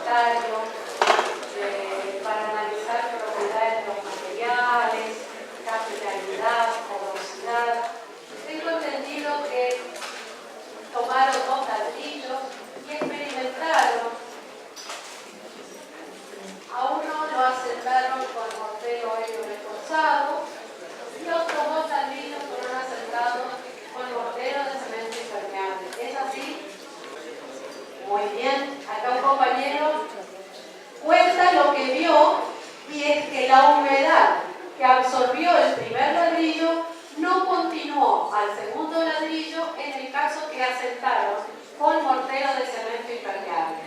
inventario para analizar propiedades de los materiales, capilaridad, porosidad. Tengo entendido que tomaron 2 ladrillos y experimentaron. A uno lo asentaron con mortero helio reforzado y otros 2 ladrillos fueron asentados con mortero de cemento impermeable. ¿Es así? Muy bien. Acá un compañero cuenta lo que vio, y es que la humedad que absorbió el primer ladrillo no continuó al segundo ladrillo en el caso que asentaron con mortero de cemento impermeable.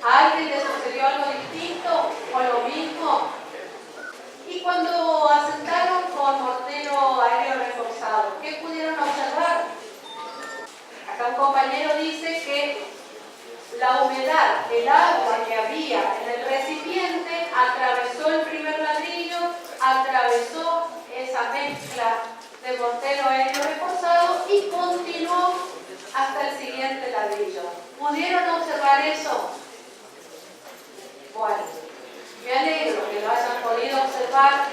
¿A alguien le sucedió algo distinto o lo mismo? Y cuando asentaron con mortero aéreo reforzado, ¿qué pudieron observar? Acá un compañero dice que la humedad, el agua que había en el recipiente atravesó el primer ladrillo, atravesó esa mezcla de mortero aéreo reforzado y continuó hasta el siguiente ladrillo. ¿Pudieron observar eso? Bueno, me alegro que lo hayan podido observar,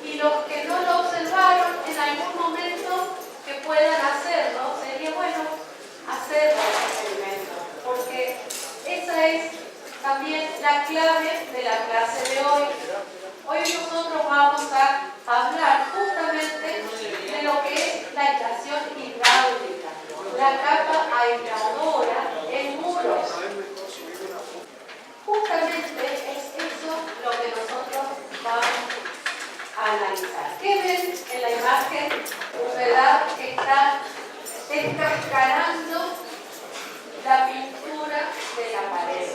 y los que no lo observaron en algún momento que puedan hacerlo, sería bueno hacer el experimento, porque esa es también la clave de la clase de hoy. Hoy nosotros vamos a hablar justamente de lo que es la aislación hidráulica, la capa aisladora en muros. Justamente es eso lo que nosotros vamos a analizar. ¿Qué ven en la imagen? Humedad que está descascarando la pintura de la pared.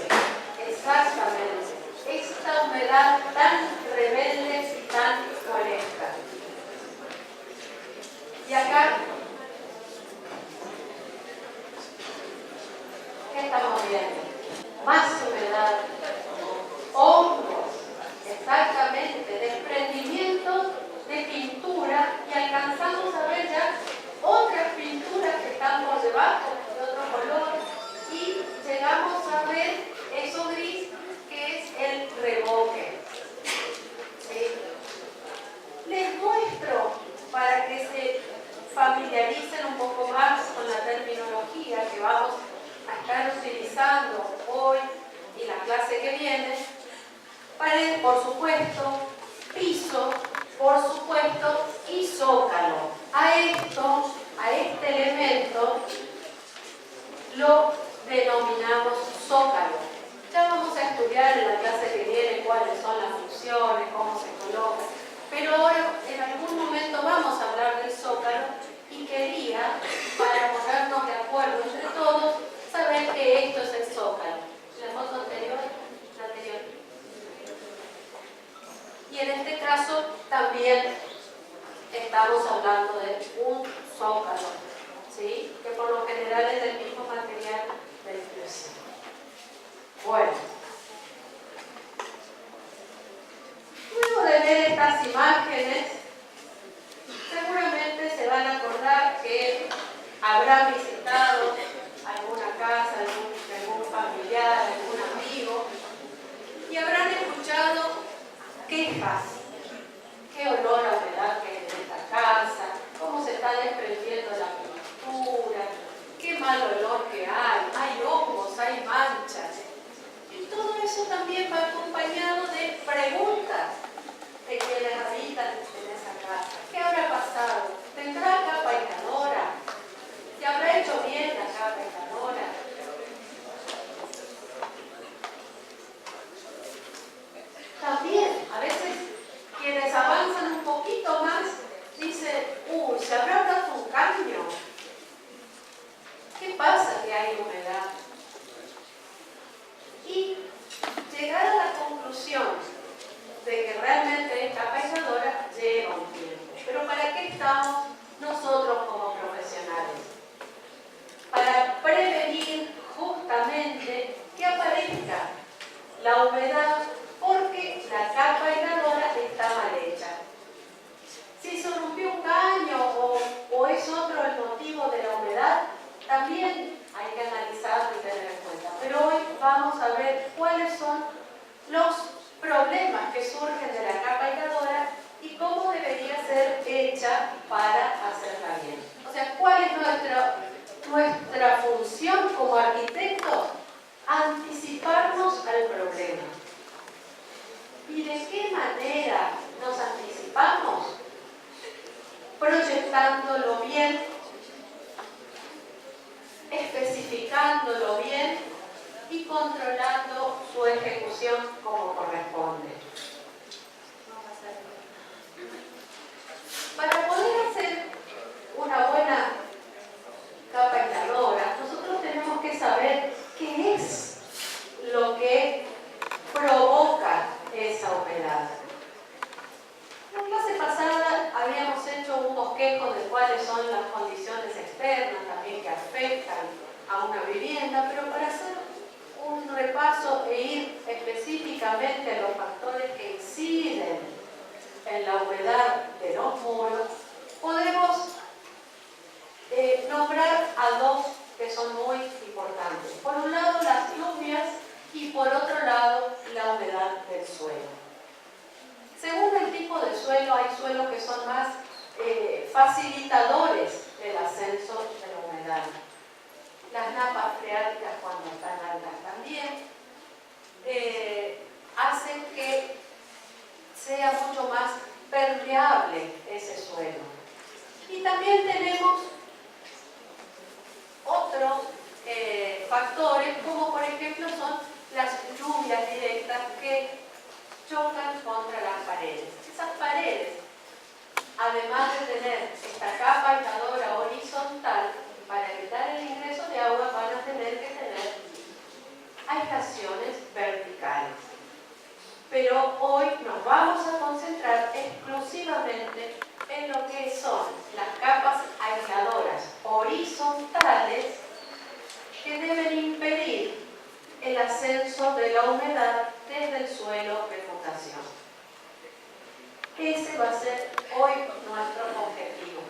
Exactamente. Esta humedad tan rebelde y tan molesta. Y acá, ¿qué estamos viendo? Más humedad, hongos, exactamente, desprendimientos de pintura, y alcanzamos a ver ya otras pinturas que están por debajo de otro color, y llegamos a ver eso gris que es el revoque. ¿Sí? Les muestro para que se familiaricen un poco más con la terminología que vamos a estar utilizando hoy y la clase que viene. Pared, por supuesto, piso, por supuesto, y zócalo. A este elemento lo denominamos zócalo. Ya vamos a estudiar en la clase que viene cuáles son las funciones, cómo se coloca, pero ahora en algún momento vamos a hablar del zócalo, y quería, para ponernos de acuerdo entre todos, saber que esto es el zócalo. La foto anterior, la anterior. Y en este caso también estamos hablando de un zócalo, ¿sí? Que por lo general es del mismo material del piso. Bueno, luego de ver estas imágenes, seguramente se van a acordar que habrán visitado alguna casa, algún familiar, algún amigo, y habrán escuchado quejas. Qué olor a humedad que hay en esta casa, cómo se está desprendiendo la pintura, qué mal olor que hay hongos, hay manchas. Y todo eso también va acompañado de preguntas de quienes habitan en esa casa. ¿Qué habrá pasado? ¿Tendrá capa aisladora? ¿Se habrá hecho bien la capa aisladora? También, a veces, quienes avanzan un poquito más dicen, ¿se habrá dado un cambio? ¿Qué pasa que hay humedad? Y llegar a la conclusión de que realmente esta aisladora lleva un tiempo. Pero ¿para qué estamos nosotros como profesionales? Para prevenir justamente que aparezca la humedad, porque la capa aisladora está mal hecha. Si se rompió un caño o es otro el motivo de la humedad, también hay que analizarlo y tener en cuenta. Pero hoy vamos a ver cuáles son que surgen de la capa aisladora y cómo debería ser hecha para hacerla bien. O sea, ¿cuál es nuestra función como arquitectos? Anticiparnos al problema. ¿Y de qué manera nos anticipamos? Proyectándolo bien, especificándolo bien y controlando su ejecución como corresponde. Para poder hacer una buena capa aisladora, nosotros tenemos que saber qué es lo que provoca esa humedad. En la clase pasada habíamos hecho un bosquejo de cuáles son las condiciones externas también que afectan a una vivienda, pero para hacer un repaso e ir específicamente a los factores que inciden en la humedad de los muros, podemos nombrar a dos que son muy importantes. Por un lado, las lluvias y por otro lado, la humedad del suelo. Según el tipo de suelo, hay suelos que son más facilitadores del ascenso de la humedad. Las napas freáticas, cuando están altas también, hacen que sea mucho más permeable ese suelo. Y también tenemos otros factores, como por ejemplo son las lluvias directas que chocan contra las paredes. Esas paredes, además de tener esta capa aisladora horizontal, para evitar el ingreso de agua van a tener que tener aislaciones verticales. Pero hoy nos vamos a concentrar exclusivamente en lo que son las capas aisladoras horizontales que deben impedir el ascenso de la humedad desde el suelo de fundación. Ese va a ser hoy nuestro objetivo.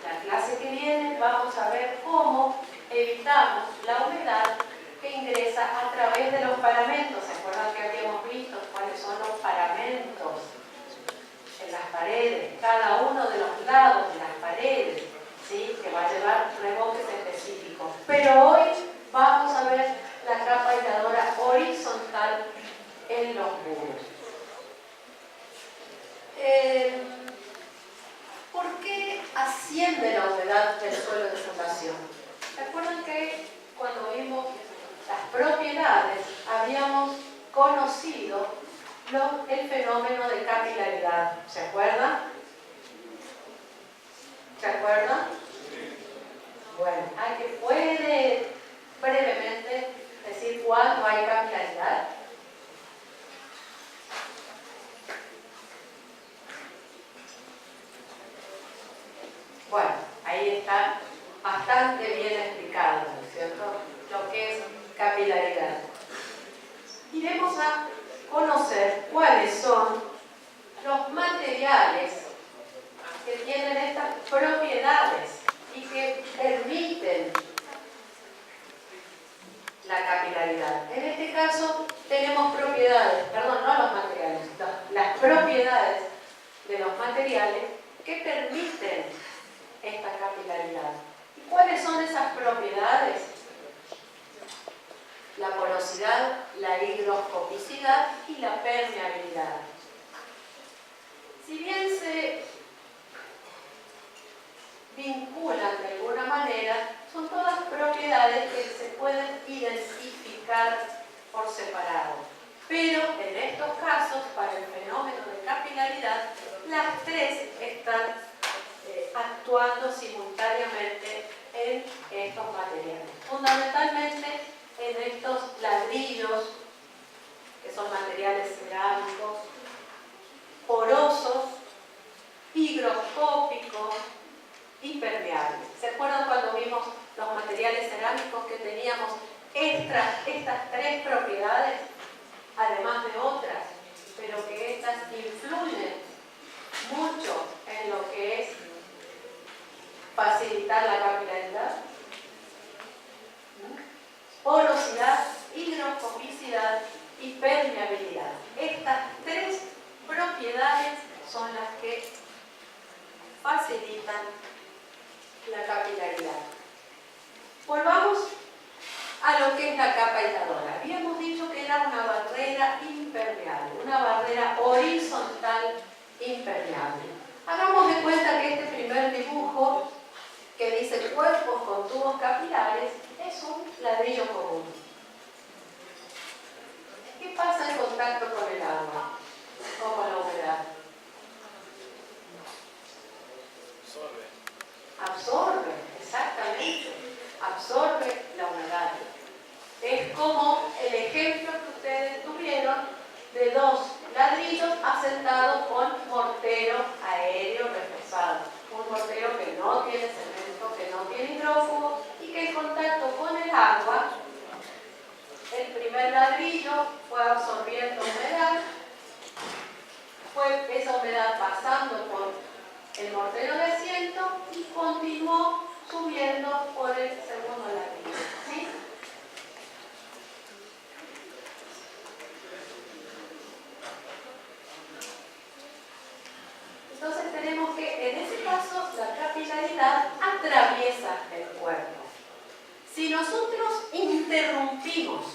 La clase que viene vamos a ver cómo evitamos la humedad que ingresa a través de los paramentos. ¿Se acuerdan que habíamos visto cuáles son los paramentos en las paredes? Cada uno de los lados de las paredes, ¿sí? Que va a llevar revoques específicos. Pero hoy vamos a ver la capa aisladora horizontal en los muros. ¿Por qué asciende la humedad del suelo de fundación? Recuerden que cuando vimos las propiedades habíamos conocido el fenómeno de capilaridad. ¿Se acuerdan? ¿Se acuerdan? Bueno, ¿alguien puede brevemente decir cuándo hay capilaridad? Bueno, ahí está bastante bien explicado, ¿no es cierto?, lo que es capilaridad. Iremos a conocer cuáles son los materiales que tienen estas propiedades y que permiten la capilaridad. En este caso tenemos propiedades, perdón, no los materiales, las propiedades de los materiales que permiten esta capilaridad. ¿Y cuáles son esas propiedades? La porosidad, la higroscopicidad y la permeabilidad. Si bien se vinculan de alguna manera, son todas propiedades que se pueden identificar por separado. Pero en estos casos, para el fenómeno de capilaridad, las tres están actuando simultáneamente en estos materiales. Fundamentalmente en estos ladrillos, que son materiales cerámicos, porosos, higroscópicos y permeables. ¿Se acuerdan cuando vimos los materiales cerámicos que teníamos estas tres propiedades, además de otras, pero que estas influyen mucho en lo que es facilitar la capilaridad? Porosidad, higroscopicidad y permeabilidad. Estas propiedades son las que facilitan la capilaridad. Volvamos a lo que es la capa aisladora. Habíamos dicho que era una barrera impermeable, una barrera horizontal impermeable. Hagamos de cuenta que este primer dibujo, que dice cuerpos con tubos capilares, es un ladrillo común. ¿Qué pasa en contacto con el agua o con la humedad? Absorbe, exactamente, absorbe la humedad. Es como el ejemplo que ustedes tuvieron de dos ladrillos asentados con mortero aéreo reforzado. Un mortero que no tiene cemento, que no tiene hidrófugo y que en contacto con el agua, el primer ladrillo fue absorbiendo humedad, fue esa humedad pasando por el mortero de asiento y continuó subiendo por el segundo ladrillo. ¿Sí? Entonces tenemos que, en ese caso, la capilaridad atraviesa el cuerpo. Si nosotros interrumpimos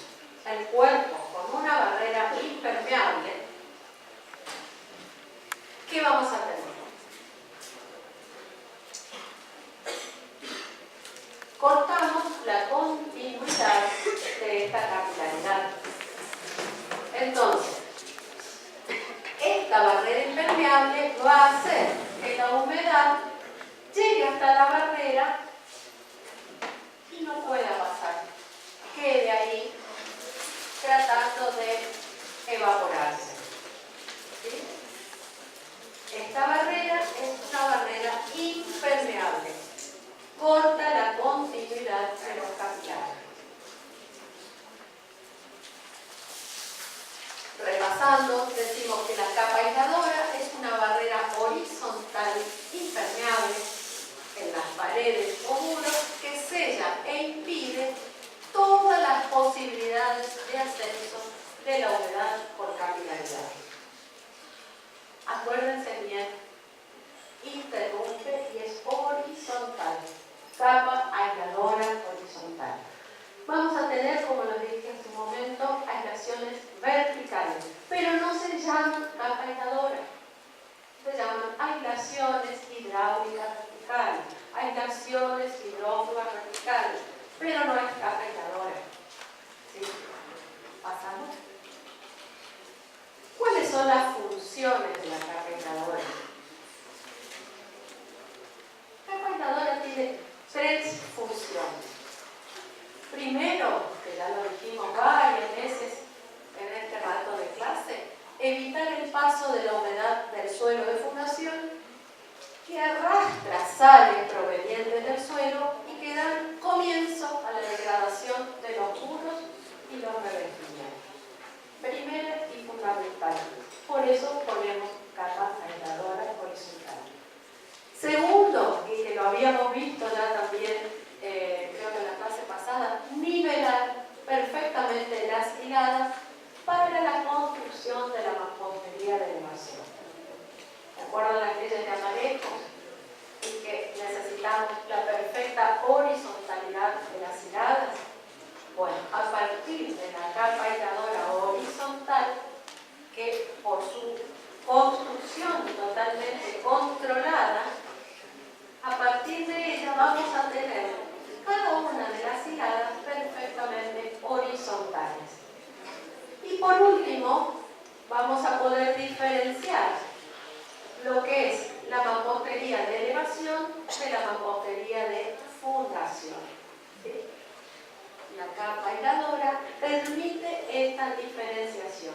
el cuerpo con una barrera impermeable, ¿qué vamos a tener? Cortamos la continuidad de esta capilaridad. Entonces, esta barrera impermeable va a hacer que la humedad llegue hasta la barrera y no pueda pasar, quede ahí tratando de evaporarse. ¿Sí? Esta barrera es una barrera impermeable, corta la continuidad de los capilares. Repasando, decimos que la capa aisladora es una barrera horizontal impermeable en las paredes o muros que sella e impide todas las posibilidades de ascenso de la humedad por capilaridad. Acuérdense bien, interrumpe y es horizontal, capa aisladora horizontal. Vamos a tener, como lo dije hace un momento, aislaciones verticales, pero no se llaman capa aisladora, se llaman aislaciones hidráulicas verticales, aislaciones hidrófugas verticales, pero no es capa aisladora. ¿Sí? ¿Pasamos? ¿Cuáles son las funciones de la capa aisladora? La capa aisladora tiene tres funciones. Primero, que ya lo dijimos varias veces en este rato de clase, evitar el paso de la humedad del suelo de fundación que arrastra sales provenientes del suelo y que dan comienzo a la degradación de los muros y los revestimientos. Primera y fundamental. Por eso ponemos capa aisladora horizontal. Segundo, y que lo habíamos visto ya también, creo que en la clase pasada, nivelar perfectamente las hiladas para la construcción de la mampostería de elevación. ¿De acuerdo a las leyes de Amarejo? Y que necesitamos la perfecta horizontalidad de las hiladas. Bueno, a partir de la capa aisladora horizontal, que por su construcción totalmente controlada, a partir de ella vamos a tener cada una de las hiladas perfectamente horizontales. Y por último, vamos a poder diferenciar lo que es la mampostería de elevación de la mampostería de fundación. ¿Sí? La capa aisladora permite esta diferenciación.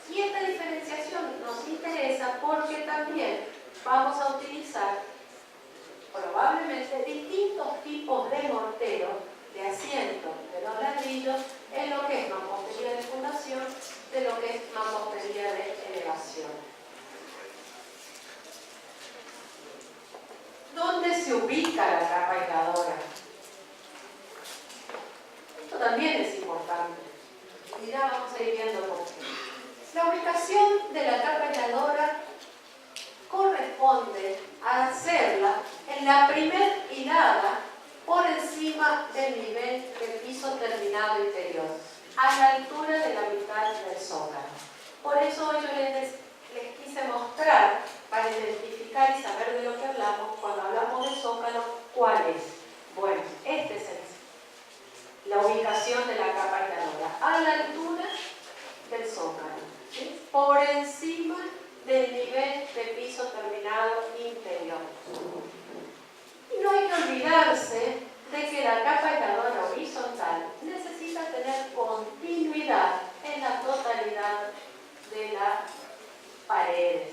Y esta diferenciación nos interesa porque también vamos a utilizar probablemente distintos tipos de mortero, de asiento, de los ladrillos, en lo que es mampostería de fundación, de lo que es mampostería de elevación. ¿Dónde se ubica la capa aisladora? Esto también es importante. Y ya vamos a ir viendo por qué. La ubicación de la capa aisladora corresponde a hacerla en la primer hilada por encima del nivel del piso terminado interior, a la altura de la mitad del zócalo. Por eso yo les quise mostrar, para identificar y saber de lo que hablamos, cuando hablamos de zócalo, ¿cuál es? Bueno, este es la ubicación de la capa aisladora, a la altura del zócalo, ¿sí? Por encima del nivel de piso terminado interior. Y no hay que olvidarse de que la capa aisladora horizontal necesita tener continuidad en la totalidad de las paredes.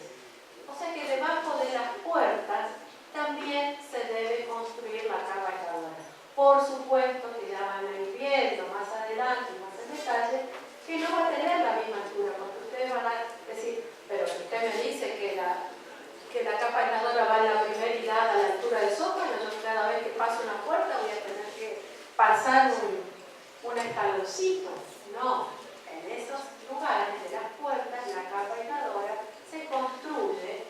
O sea que debajo de las puertas también se debe construir la capa aisladora. Por supuesto que ya van a ir viendo más adelante, más en detalle, que no va a tener la misma altura, porque ustedes van a decir, pero si usted me dice que la capa aisladora va en la primera hilada a la altura del zócalo, yo cada vez que paso una puerta voy a tener que pasar un escaloncito. No, en esos lugares de las puertas, la capa aisladora se construye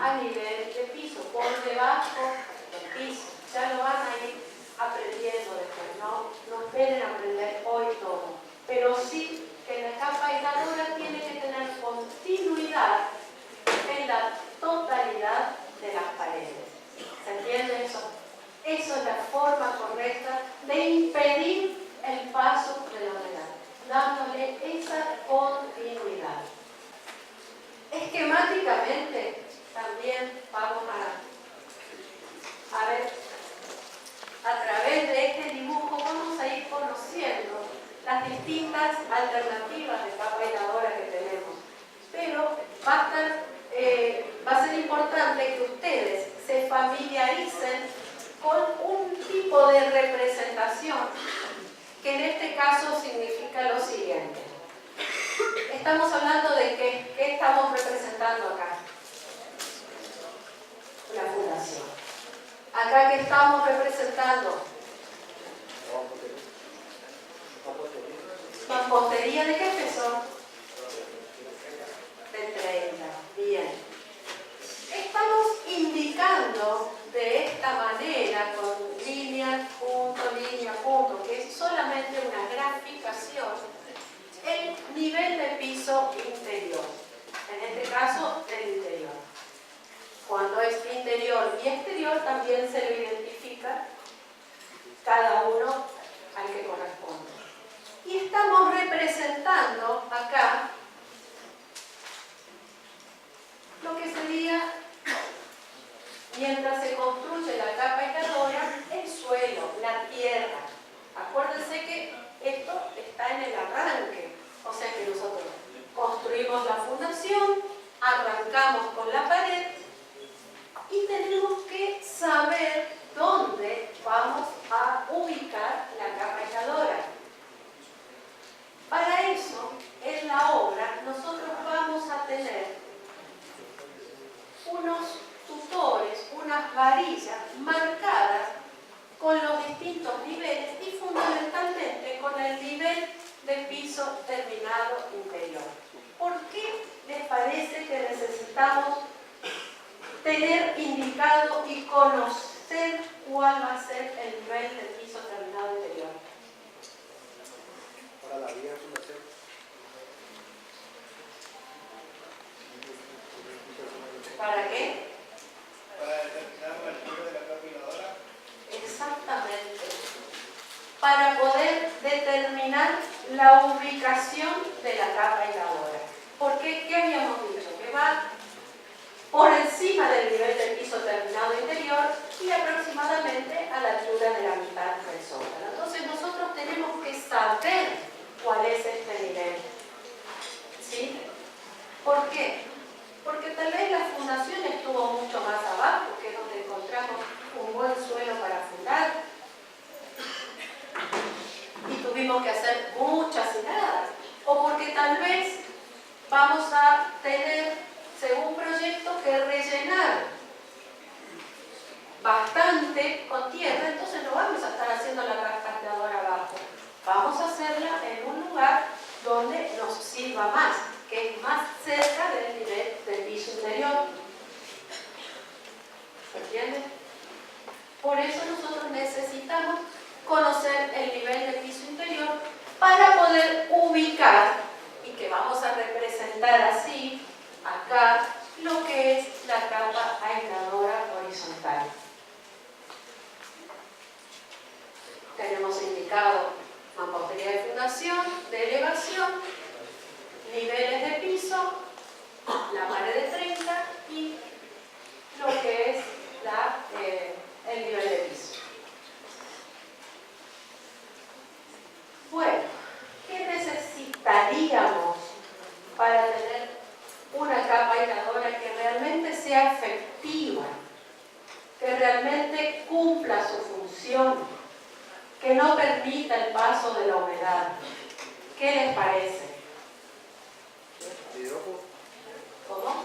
a nivel de piso, por debajo del piso. Ya lo van a ir aprendiendo después, no esperen aprender hoy todo. Pero sí que la capa aisladora tiene que tener continuidad en la totalidad de las paredes. ¿Se entiende eso? Eso es la forma correcta de impedir el paso de la humedad, dándole esa continuidad. Esquemáticamente también vamos a ver, a través de este dibujo vamos a ir conociendo las distintas alternativas de capa aisladora que tenemos. Pero va a ser importante que ustedes se familiaricen con un tipo de representación que en este caso significa lo siguiente. Estamos hablando de qué estamos representando acá. La fundación. Acá que estamos representando. ¿Mampostería de qué espesor? De 30. Bien. Estamos indicando de esta manera, con línea, punto, que es solamente una graficación, el nivel de piso interior. En este caso, el interior. Cuando es interior y exterior, también se lo identifica cada uno al que corresponde. Y estamos representando acá lo que sería, mientras se construye la capa aisladora, el suelo, la tierra. Acuérdense que esto está en el arranque, o sea que nosotros construimos la fundación, arrancamos con la pared y tenemos que saber dónde vamos a ubicar la capa aisladora. Para eso, en la obra, nosotros vamos a tener unos tutores, unas varillas marcadas con los distintos niveles y fundamentalmente con el nivel de piso terminado interior. ¿Por qué les parece que necesitamos tener indicado y conocer cuál va a ser el nivel de piso terminado interior? Para la vía fundación. ¿Para qué? Para determinar la altura de la capa aisladora. Exactamente. Para poder determinar la ubicación de la capa aisladora. Porque, ¿qué habíamos dicho? Que va por encima del nivel del piso terminado interior y aproximadamente a la altura de la mitad del zócalo. Entonces nosotros tenemos que saber cuál es este nivel. ¿Sí? ¿Por qué? Porque tal vez la fundación estuvo mucho más abajo, que es donde encontramos un buen suelo para fundar. Y tuvimos que hacer muchas hiladas. O porque tal vez vamos a tener, según proyecto, que rellenar bastante con tierra, entonces no vamos a estar haciendo la capa aisladora abajo. Vamos a hacerla en un lugar donde nos sirva más, que es conocer el nivel de piso interior para poder ubicar, y que vamos a representar así, acá, lo que es la capa aisladora horizontal. Tenemos indicado mampostería de fundación, de elevación, niveles de piso, la pared de 30 y lo que es el nivel de piso. Bueno, ¿qué necesitaríamos para tener una capa aisladora que realmente sea efectiva, que realmente cumpla su función, que no permita el paso de la humedad? ¿Qué les parece? ¿Cómo?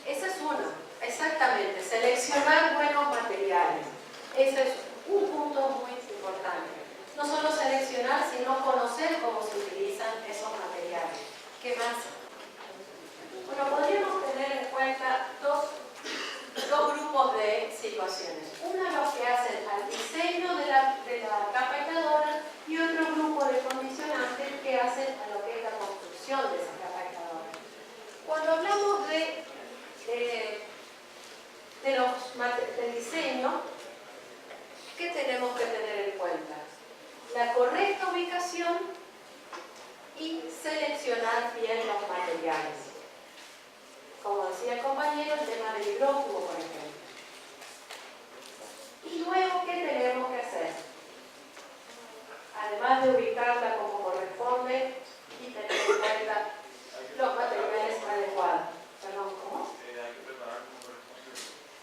Esa es una, exactamente, seleccionar buenos materiales. Ese es un punto muy importante. No solo seleccionar, sino conocer cómo se utilizan esos materiales. ¿Qué más? Bueno, podríamos tener en cuenta dos grupos de situaciones. Uno, los que hacen al diseño de la capa aisladora, y otro grupo de condicionantes que hacen a lo que es la construcción de esa capa aisladora. Cuando hablamos del diseño, ¿qué tenemos que tener en cuenta? La correcta ubicación y seleccionar bien los materiales. Como decía el compañero, el tema del hidrófugo, por ejemplo. Y luego, ¿qué tenemos que hacer? Además de ubicarla como corresponde y tener en cuenta los materiales adecuados. Perdón, ¿cómo?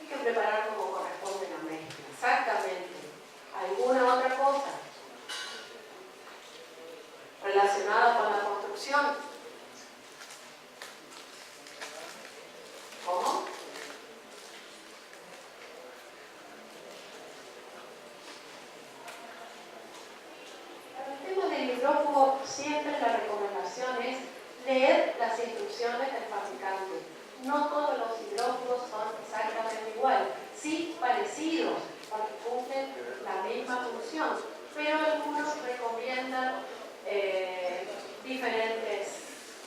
Hay que preparar como corresponde la mezcla. Exactamente. ¿Alguna otra cosa relacionada con la construcción? ¿Cómo? Para el tema del hidrófugo, siempre la recomendación es leer las instrucciones del fabricante. No todos los hidrófugos son exactamente igual, sí parecidos, porque cumplen la misma función, pero algunos recomiendan diferentes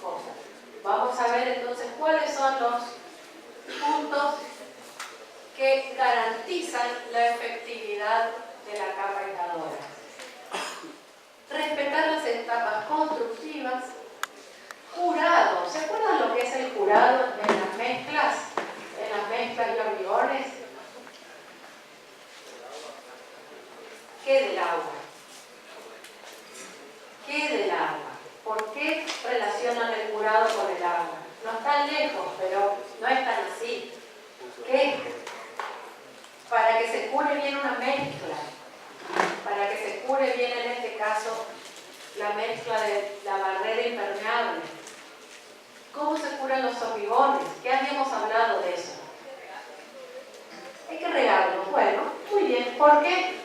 cosas. Vamos a ver entonces cuáles son los puntos que garantizan la efectividad de la capa aisladora. Respetar las etapas constructivas. Curado. ¿Se acuerdan lo que es el curado en las mezclas? En las mezclas y hormigones. ¿Qué del agua? ¿Qué del agua? ¿Por qué relacionan el curado con el agua? No están lejos, pero no es tan así. ¿Qué? Para que se cure bien una mezcla, para que se cure bien en este caso la mezcla de la barrera impermeable. ¿Cómo se curan los hormigones? ¿Qué habíamos hablado de eso? Hay que regarlos. Bueno, muy bien. ¿Por qué?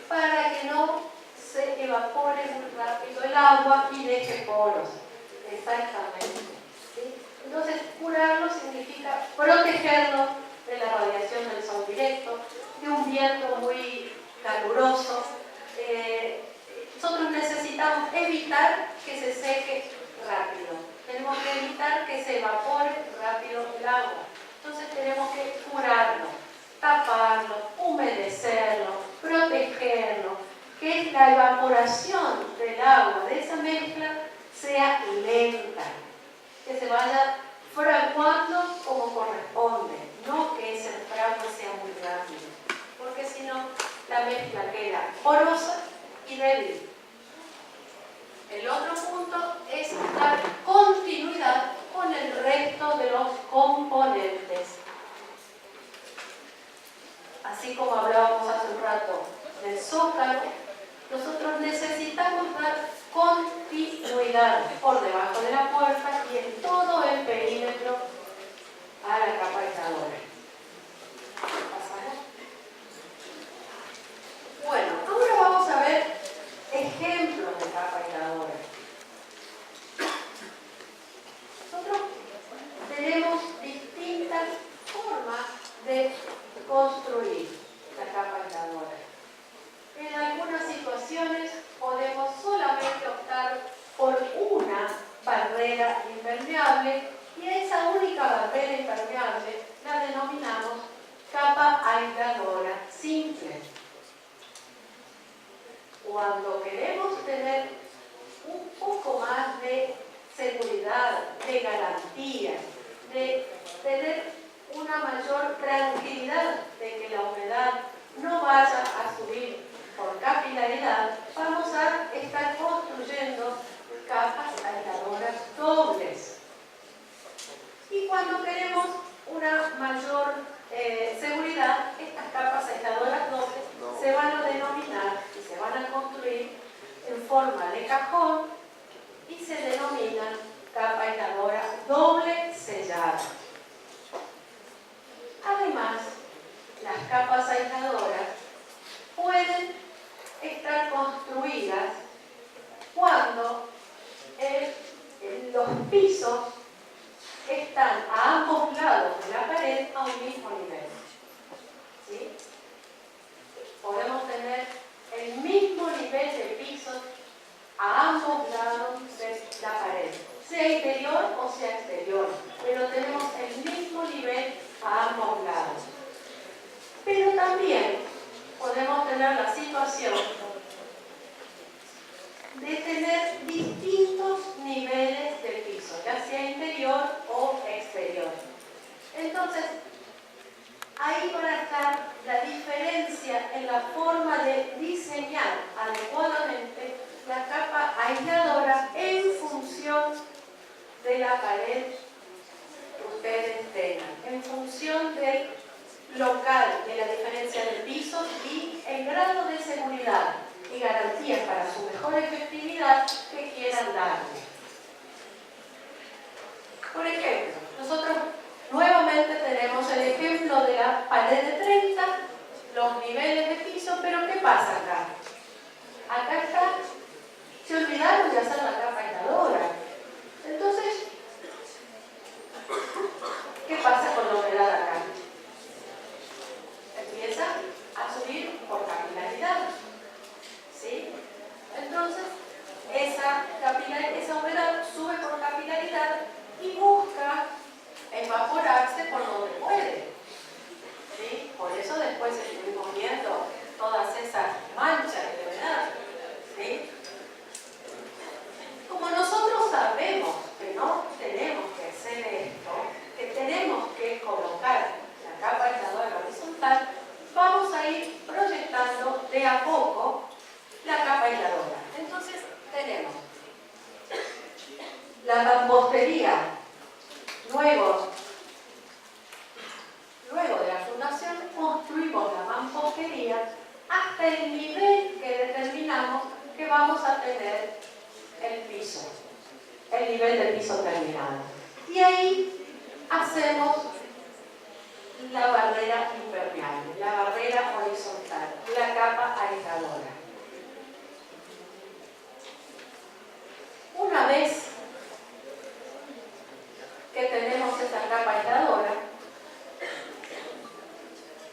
Para que no se evapore muy rápido el agua y deje poros. Exactamente. ¿Sí? Entonces, curarlo significa protegerlo de la radiación del sol directo, de un viento muy caluroso. Nosotros necesitamos evitar que se seque rápido. Tenemos que evitar que se evapore rápido el agua. Entonces tenemos que curarlo, taparlo, humedecerlo, protegerlo, que la evaporación del agua de esa mezcla sea lenta, que se vaya fraguando como corresponde, no que ese frague sea muy rápido, porque si no la mezcla queda porosa y débil. El otro punto es dar continuidad con el resto de los componentes. Así como hablábamos hace un rato del zócalo, nosotros necesitamos dar continuidad por debajo de la puerta y en todo el perímetro a la capa aisladora. ¿Pasamos? Bueno, ahora vamos a ver ejemplos de capa aisladora. Nosotros tenemos distintas formas de construir. cuando queremos tener un poco más de seguridad, de garantía, de tener una mayor tranquilidad de que la humedad no vaya a subir por capilaridad, vamos a estar construyendo capas aisladoras dobles. Y cuando queremos una mayor seguridad, estas capas aisladoras dobles se van a denominar y se van a construir en forma de cajón y se denominan capa aisladora doble sellada. Además, las capas aisladoras pueden estar construidas cuando los pisos están a ambos lados de la pared a un mismo nivel. ¿Sí? Podemos tener el mismo nivel de pisos a ambos lados de la pared, sea interior o sea exterior, pero tenemos el mismo nivel a ambos lados. Pero también podemos tener la situación de tener distintos niveles de piso, ya sea interior o exterior. Entonces, ahí va a estar la diferencia en la forma de diseñar adecuadamente la capa aisladora en función de la pared que ustedes tengan, en función del local, de la diferencia de pisos y el grado de seguridad y garantías para su mejor efectividad que quieran darle. Por ejemplo, nosotros nuevamente tenemos el ejemplo de la pared de 30, los niveles de piso, pero ¿qué pasa acá? Acá está, se olvidaron de hacer la capa aisladora. Entonces, ¿qué pasa con la humedad acá? Empieza a subir por capilaridad. ¿Sí? Entonces, esa humedad sube por capilaridad y busca evaporarse por donde puede. ¿Sí? Por eso después estuvimos viendo todas esas manchas de humedad. ¿Sí? Como nosotros sabemos que no tenemos que hacer esto, que tenemos que colocar la capa aisladora horizontal, vamos a ir proyectando de a poco la capa aisladora. Entonces tenemos la mampostería, luego de la fundación construimos la mampostería hasta el nivel que determinamos que vamos a tener el piso, el nivel del piso terminado. Y ahí hacemos la barrera impermeable, la barrera horizontal, la capa aisladora. Una vez que tenemos esa capa aisladora,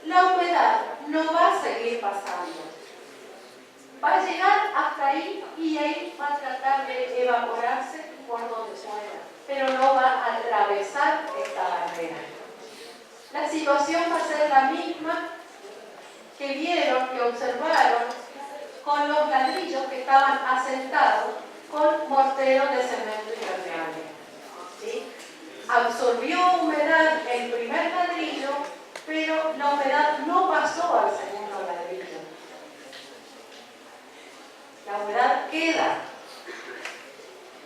la humedad no va a seguir pasando. Va a llegar hasta ahí y ahí va a tratar de evaporarse por donde pueda, pero no va a atravesar esta barrera. La situación va a ser la misma que vieron, que observaron con los ladrillos que estaban asentados con mortero de cemento impermeable. ¿Sí? Absorbió humedad el primer ladrillo, pero la humedad no pasó al segundo ladrillo. La humedad queda.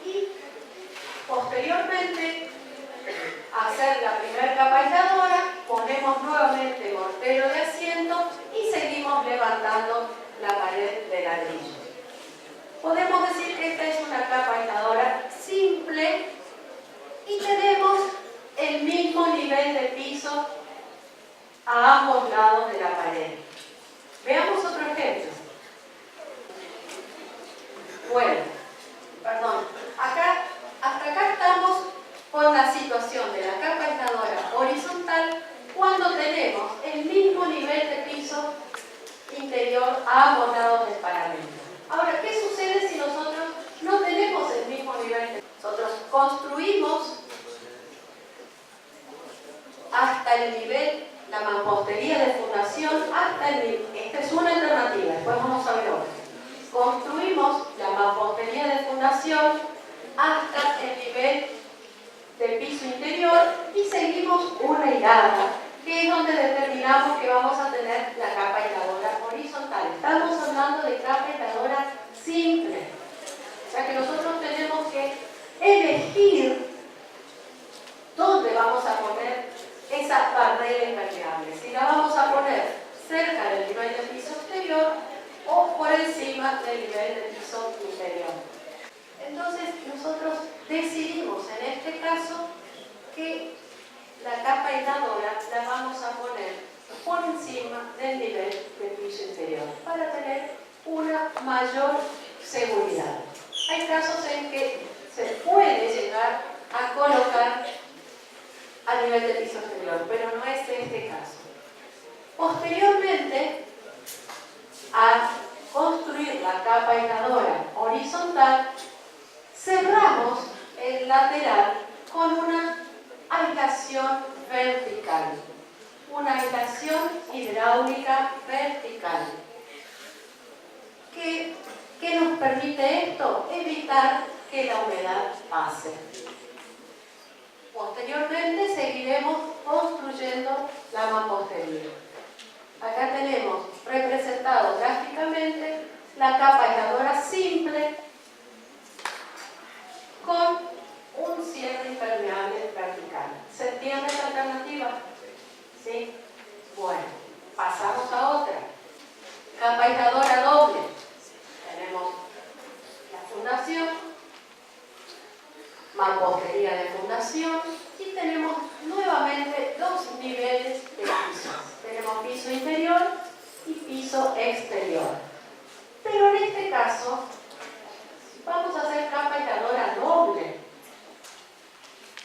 Y posteriormente, hacer la primera capa aisladora, ponemos nuevamente mortero de asiento y seguimos levantando la pared de ladrillo. Podemos decir que esta es una capa aisladora simple y tenemos el mismo nivel de piso a ambos lados de la pared. Veamos otro ejemplo. Bueno, perdón, hasta acá estamos con la situación de la capa aisladora horizontal cuando tenemos el mismo nivel de piso interior a ambos lados del paramento. Ahora, ¿qué sucede si nosotros no tenemos el mismo nivel de piso? Nosotros construimos hasta el nivel, la mampostería de fundación hasta el nivel. Esta es una alternativa, después vamos a ver otra. Estamos hablando de capa aisladora simple. O sea que nosotros tenemos que elegir dónde vamos a poner esa barrera impermeable. Si la vamos a poner cerca del nivel del piso exterior o por encima del nivel del piso interior. Entonces nosotros decidimos en este caso que la capa aisladora la vamos a poner por encima del nivel del piso interior para tener una mayor seguridad. Hay casos en que se puede llegar a colocar a nivel del piso exterior, pero no es este caso. Posteriormente, al construir la capa aisladora horizontal, cerramos el lateral con una aislación vertical, una aislación hidráulica vertical. ¿Qué nos permite esto? Evitar que la humedad pase. Posteriormente seguiremos construyendo la mampostería. Acá tenemos representado gráficamente la capa aisladora simple con un cierre impermeable vertical. ¿Se entiende esta alternativa? ¿Sí? Bueno, pasamos a otra. Capa aisladora doble. Tenemos la fundación, mampostería de fundación y tenemos nuevamente dos niveles de pisos. Tenemos piso interior y piso exterior. Pero en este caso vamos a hacer capa aisladora doble.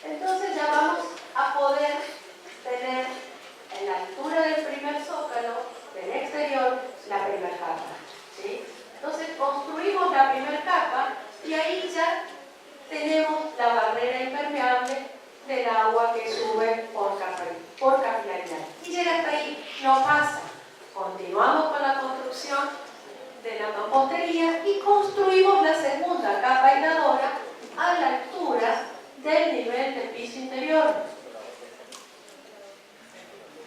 Entonces ya vamos a poder tener en la altura del primer zócalo del exterior la primera capa. ¿Sí? Entonces construimos la primera capa y ahí ya tenemos la barrera impermeable del agua que sube por capilaridad. Y llega hasta ahí, no pasa. Continuamos con la construcción de la mampostería y construimos la segunda capa aisladora a la altura del nivel del piso interior.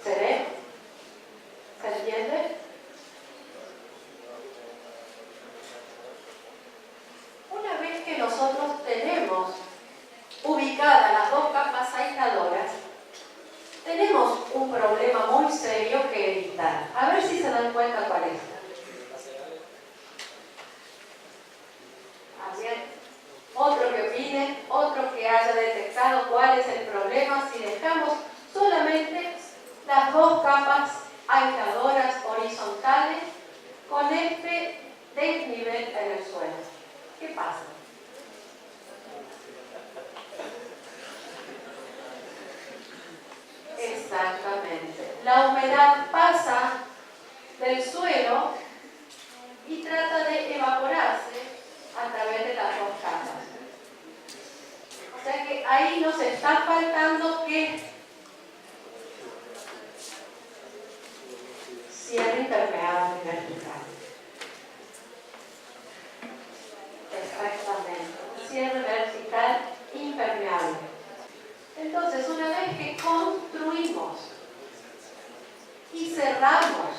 ¿Se ve? ¿Se entiende? Una vez que nosotros tenemos ubicadas las dos capas aisladoras, tenemos un problema muy serio que evitar. A ver si se dan cuenta cuál es. Bien. Otro que opine, otro que haya detectado cuál es el problema si dejamos solamente las dos capas aisladoras horizontales con este desnivel en el suelo. ¿Qué pasa? Exactamente. La humedad pasa del suelo y trata de evaporarse a través de las dos capas. O sea que ahí nos está faltando que cierre impermeable vertical. Exactamente. Cierre vertical impermeable. Entonces, una vez que construimos y cerramos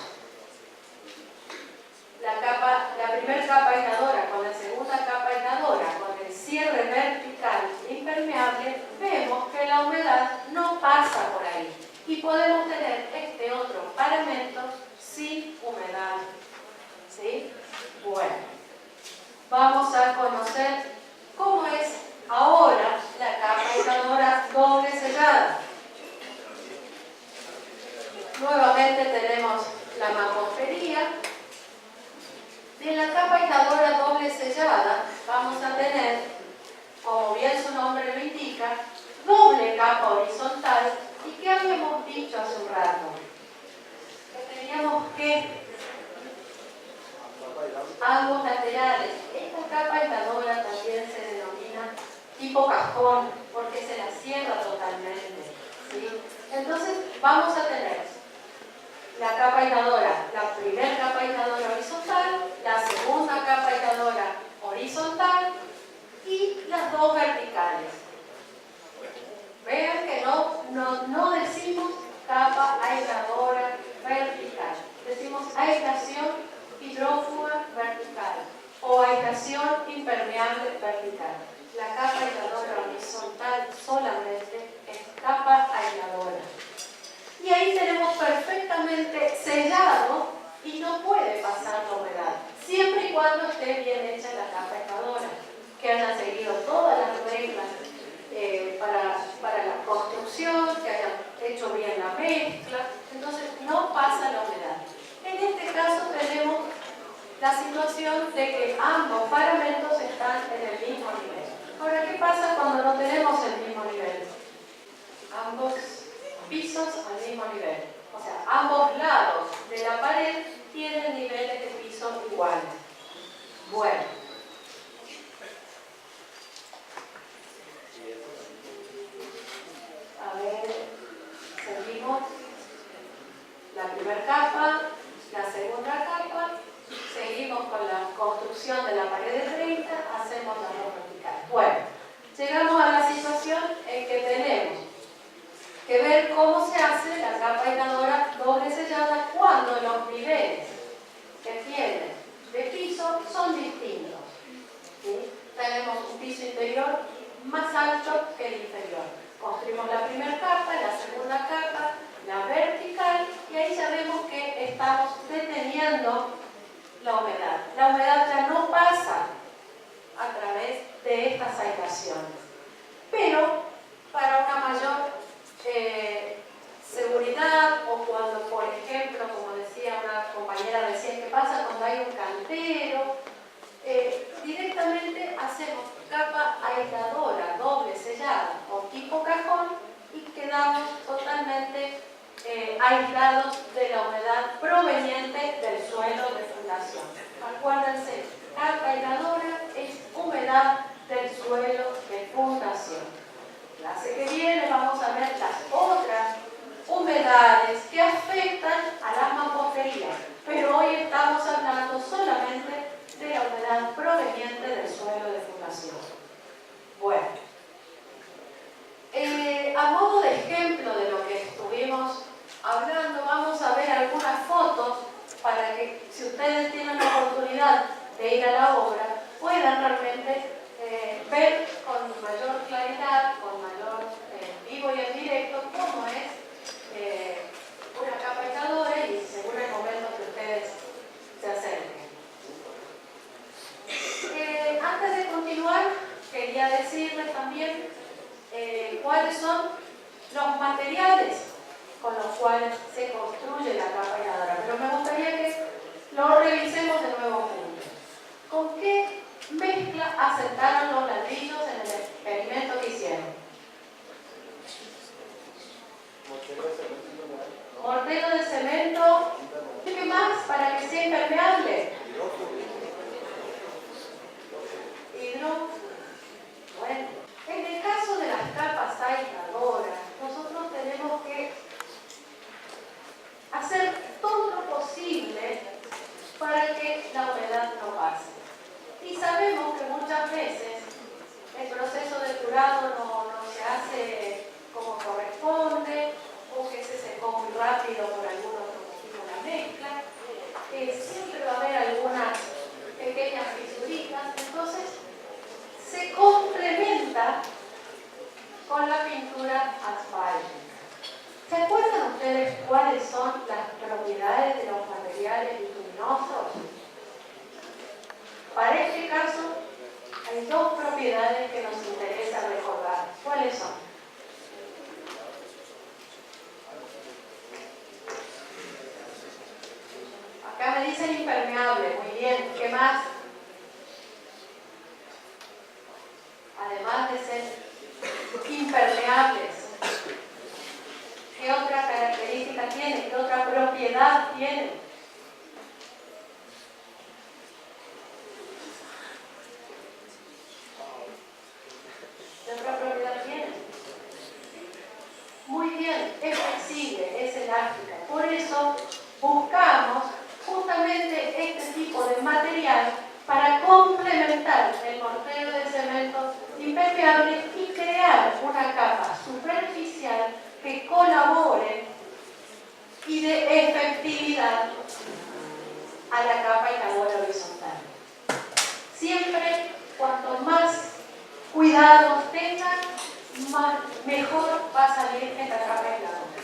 la primera capa aisladora con la segunda capa aisladora, con el cierre vertical impermeable, vemos que la humedad no pasa por ahí y podemos tener este otro paramento sin humedad. ¿Sí? Bueno, vamos a conocer cómo es ahora la capa aisladora doble sellada. Nuevamente tenemos la mampostería. En la capa aisladora doble sellada vamos a tener, como bien su nombre lo indica, doble capa horizontal. ¿Y qué habíamos dicho hace un rato? Que teníamos que ambos laterales. Esta capa aisladora también se denomina tipo cajón porque se la cierra totalmente. ¿Sí? Entonces vamos a tener la capa aisladora, la primera capa aisladora horizontal, la segunda capa aisladora horizontal y las dos verticales. Vean que no decimos capa aisladora vertical, decimos aislación hidráulica aislación impermeable vertical. La capa aisladora horizontal solamente es capa aisladora. Y ahí tenemos perfectamente sellado y no puede pasar la humedad, siempre y cuando esté bien hecha la capa aisladora, que hayan seguido todas las reglas para la construcción, que hayan hecho bien la mezcla, entonces no pasa la humedad. En este caso tenemos la situación de que ambos paramentos están en el mismo nivel. Ahora, ¿qué pasa cuando no tenemos el mismo nivel? Ambos pisos al mismo nivel. O sea, ambos lados de la pared tienen niveles de piso iguales. Bueno. A ver, seguimos. La primera capa, la segunda capa, seguimos con la construcción de la pared de 30, hacemos la dos verticales. Bueno, llegamos a la situación en que tenemos que ver cómo se hace la capa aisladora doble sellada cuando los niveles que tiene de piso son distintos. ¿Sí? Tenemos un piso interior más alto que el inferior. Construimos la primera capa, la segunda capa, la vertical, y ahí ya vemos que estamos deteniendo la humedad. La humedad ya no pasa a través de estas aislaciones. Pero para una mayor seguridad, o cuando, por ejemplo, como decía una compañera recién, ¿qué pasa cuando hay un cantero? Directamente hacemos capa aisladora doble sellada o tipo cajón y quedamos totalmente aislados de la humedad proveniente del suelo de fundación. Acuérdense, capa aisladora es humedad del suelo de fundación. La clase que viene vamos a ver las otras humedades que afectan a las mamposterías, pero hoy estamos hablando solamente de la humedad proveniente del suelo de fundación. Bueno, a modo de ejemplo de lo que estuvimos hablando, vamos a ver algunas fotos para que, si ustedes tienen la oportunidad de ir a la obra, puedan realmente ver con mayor claridad, con mayor vivo y en directo, cómo es una capa aisladora, y según el momento que ustedes se acerquen. Antes de continuar, quería decirles también cuáles son los materiales con los cuales se construye la capa aisladora, pero me gustaría que lo revisemos de nuevo juntos. ¿Con qué mezcla asentaron los ladrillos en el experimento que hicieron? Mortero de cemento. ¿Qué más para que sea impermeable? Bueno, en el caso de las capas aisladoras, nosotros tenemos que hacer todo lo posible para que la humedad no pase. Y sabemos que muchas veces el proceso de curado no se hace como corresponde, o que se secó muy rápido por algún otro motivo la mezcla. Siempre va a haber algunas pequeñas fisuritas, entonces se complementa con la pintura asfáltica. ¿Se acuerdan ustedes cuáles son las propiedades de los materiales bituminosos? Para este caso, hay dos propiedades que nos interesa recordar. ¿Cuáles son? Acá me dicen impermeable, muy bien. ¿Qué más? Además de ser impermeables, ¿qué otra característica tiene? ¿Qué otra propiedad tiene? ¿Qué otra propiedad tiene? Muy bien, es flexible, es elástica. Por eso buscamos justamente este tipo de material para complementar el mortero de cemento impermeable y crear una capa superficial que colabore y dé efectividad a la capa aisladora horizontal. Siempre, cuanto más cuidados tengan, mejor va a salir esta capa aisladora.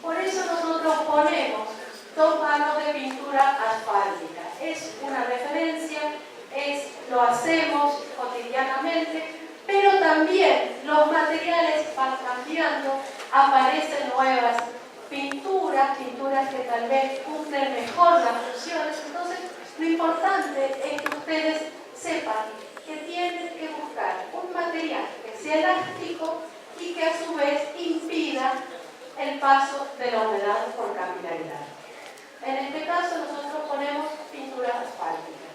Por eso nosotros ponemos 2 vanos de pintura asfáltica. Es una referencia, lo hacemos cotidianamente, pero también los materiales van cambiando, aparecen nuevas pinturas que tal vez cumplen mejor las funciones. Entonces, lo importante es que ustedes sepan que tienen que buscar un material que sea elástico y que a su vez impida el paso de la humedad por capilaridad. En este caso nosotros ponemos pintura asfáltica.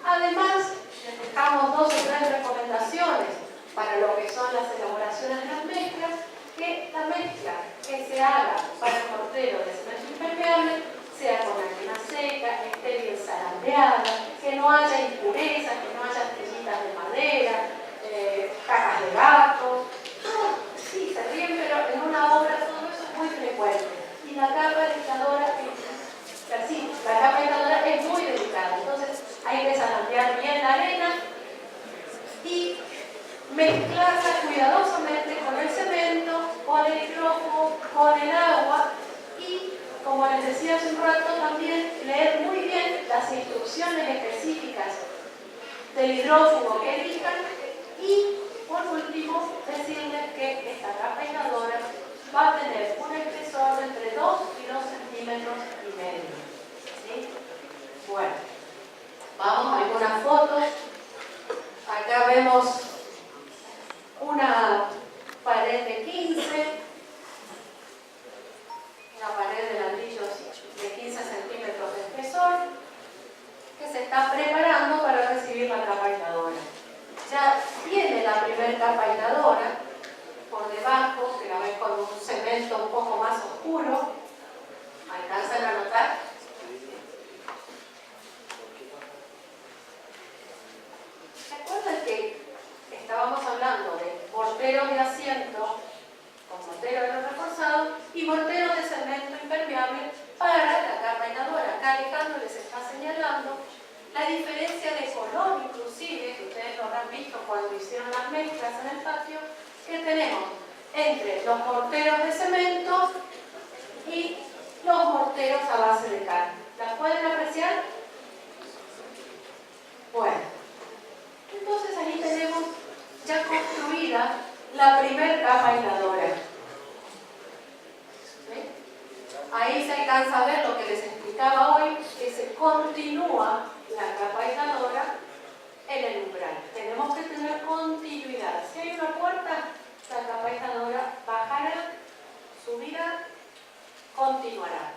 Además, les dejamos 2 o 3 recomendaciones para lo que son las elaboraciones de las mezclas, que la mezcla que se haga para el mortero de cemento impermeable sea con arena seca, esté bien zarandeada, que no haya impurezas, que no haya estrellitas de madera, cacas de gato. Sí, se ríen, pero en una obra todo eso es muy frecuente. Y la capa aisladora es muy delicada. Entonces hay que zarandear bien la arena y mezclarla cuidadosamente con el cemento, con el hidrófugo, con el agua y, como les decía hace un rato, también leer muy bien las instrucciones específicas del hidrófugo que elijan y, por último, decirles que esta capa aisladora va a tener un espesor de entre 2 y 2,5 centímetros. ¿Sí? Bueno, vamos a algunas fotos. Acá vemos una pared de 15, una pared de ladrillos de 15 centímetros de espesor, que se está preparando para recibir la capa aisladora. Ya tiene la primera capa aisladora por debajo, que la ven con un cemento un poco más oscuro. ¿Alcanzan a notar? ¿Se acuerdan que estábamos hablando de morteros de asiento con mortero de reforzado y morteros de cemento impermeable para la capa aisladora? Acá Alejandro les está señalando la diferencia de color, inclusive, que ustedes lo habrán visto cuando hicieron las mezclas en el patio, que tenemos entre los morteros de cemento y los morteros a base de cal. ¿Las pueden apreciar? Bueno, entonces ahí tenemos ya construida la primera capa aisladora. ¿Sí? Ahí se alcanza a ver lo que les explicaba hoy, que se continúa la capa aisladora en el umbral. Tenemos que tener continuidad. Si hay una puerta, la capa aisladora bajará, subirá, continuará.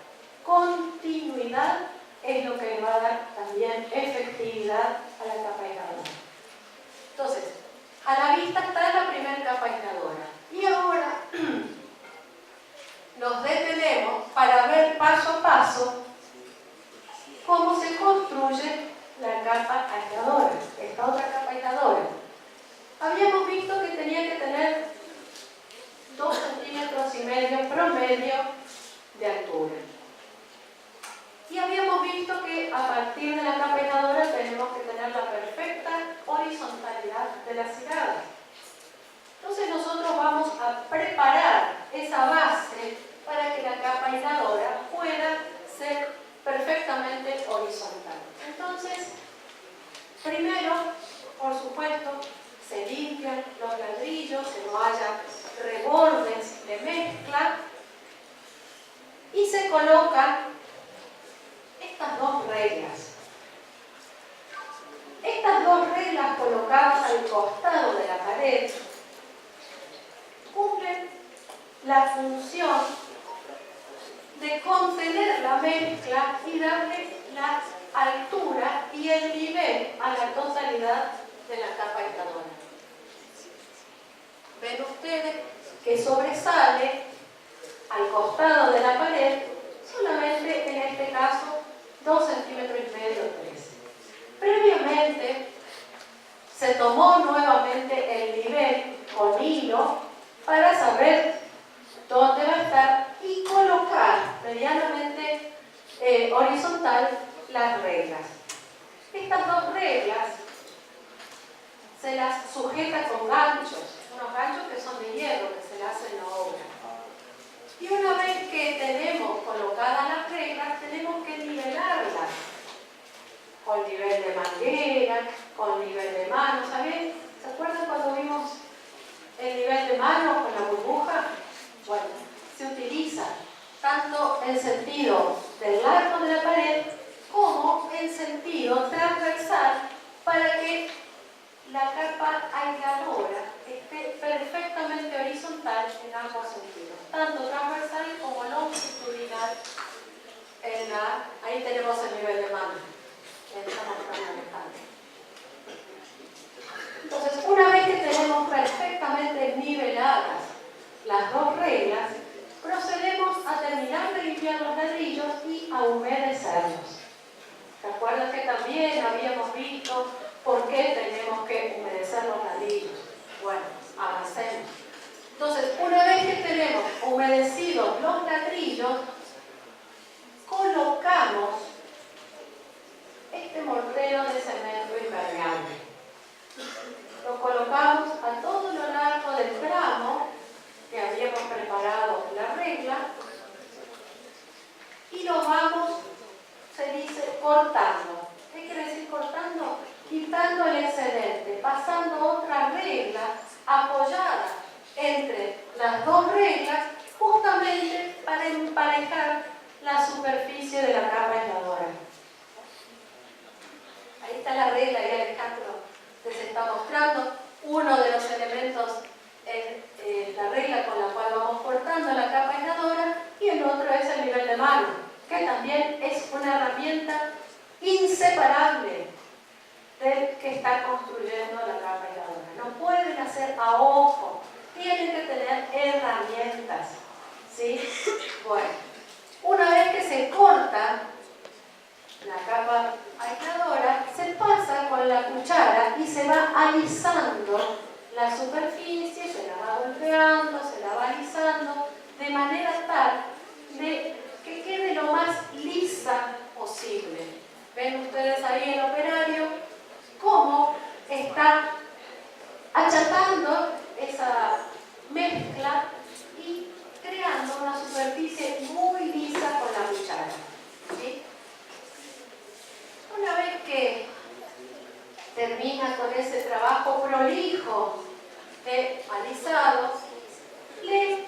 Continuidad es lo que le va a dar también efectividad a la capa aisladora. Entonces, a la vista está la primera capa aisladora. Y ahora nos detenemos para ver paso a paso cómo se construye la capa aisladora, esta otra capa aisladora. Habíamos visto que tenía que tener 2,5 centímetros promedio de altura. Y habíamos visto que a partir de la capa aisladora tenemos que tener la perfecta horizontalidad de las hiladas. Entonces nosotros vamos a preparar esa base para que la capa aisladora pueda ser perfectamente horizontal. Entonces, primero, por supuesto, se limpian los ladrillos, que no haya rebordes de mezcla, y se colocan estas 2 reglas. Estas 2 reglas colocadas al costado de la pared cumplen la función de contener la mezcla y darle la altura y el nivel a la totalidad de la capa aisladora. Ven ustedes que sobresale al costado de la pared solamente, en este caso, 2,5 centímetros, 3. Previamente se tomó nuevamente el nivel con hilo para saber dónde va a estar y colocar medianamente horizontal las reglas. Estas 2 reglas se las sujeta con ganchos, unos ganchos que son de hierro, que se le hacen la obra. Y una vez que tenemos colocadas las reglas, tenemos que nivelarlas con nivel de manguera, con nivel de mano. ¿Saben? ¿Se acuerdan cuando vimos el nivel de mano con la burbuja? Bueno, se utiliza tanto en sentido del largo de la pared como en sentido transversal para que la capa aisladora esté perfectamente horizontal en ambos sentidos, tanto transversal como longitudinal. Ahí tenemos el nivel de mano. Estamos manejando. Entonces, una vez que tenemos perfectamente niveladas las dos reglas, procedemos a terminar de limpiar los ladrillos y a humedecerlos. ¿Se acuerdan que también habíamos visto por qué tenemos que humedecer los ladrillos? Bueno, avancemos. Entonces, una vez que tenemos humedecidos los ladrillos, colocamos este mortero de cemento impermeable. Lo colocamos a todo lo largo del tramo que habíamos preparado la regla y lo vamos, se dice, cortando. ¿Qué quiere decir cortando? Quitando el excedente, pasando otra regla apoyada entre las dos reglas justamente para emparejar la superficie de la capa aisladora. Ahí está la regla, y Alejandro les está mostrando. Uno de los elementos es la regla con la cual vamos cortando la capa aisladora y el otro es el nivel de mano, que también es una herramienta inseparable del que está construyendo la capa aisladora. No pueden hacer a ojo, tienen que tener herramientas, ¿sí? Bueno, una vez que se corta la capa aisladora, se pasa con la cuchara y se va alisando la superficie, se la va golpeando, se la va alisando, de manera tal de que quede lo más lisa posible. Ven ustedes ahí el operario cómo está achatando esa mezcla y creando una superficie muy lisa con la cuchara, ¿sí? Una vez que termina con ese trabajo prolijo de alisado, le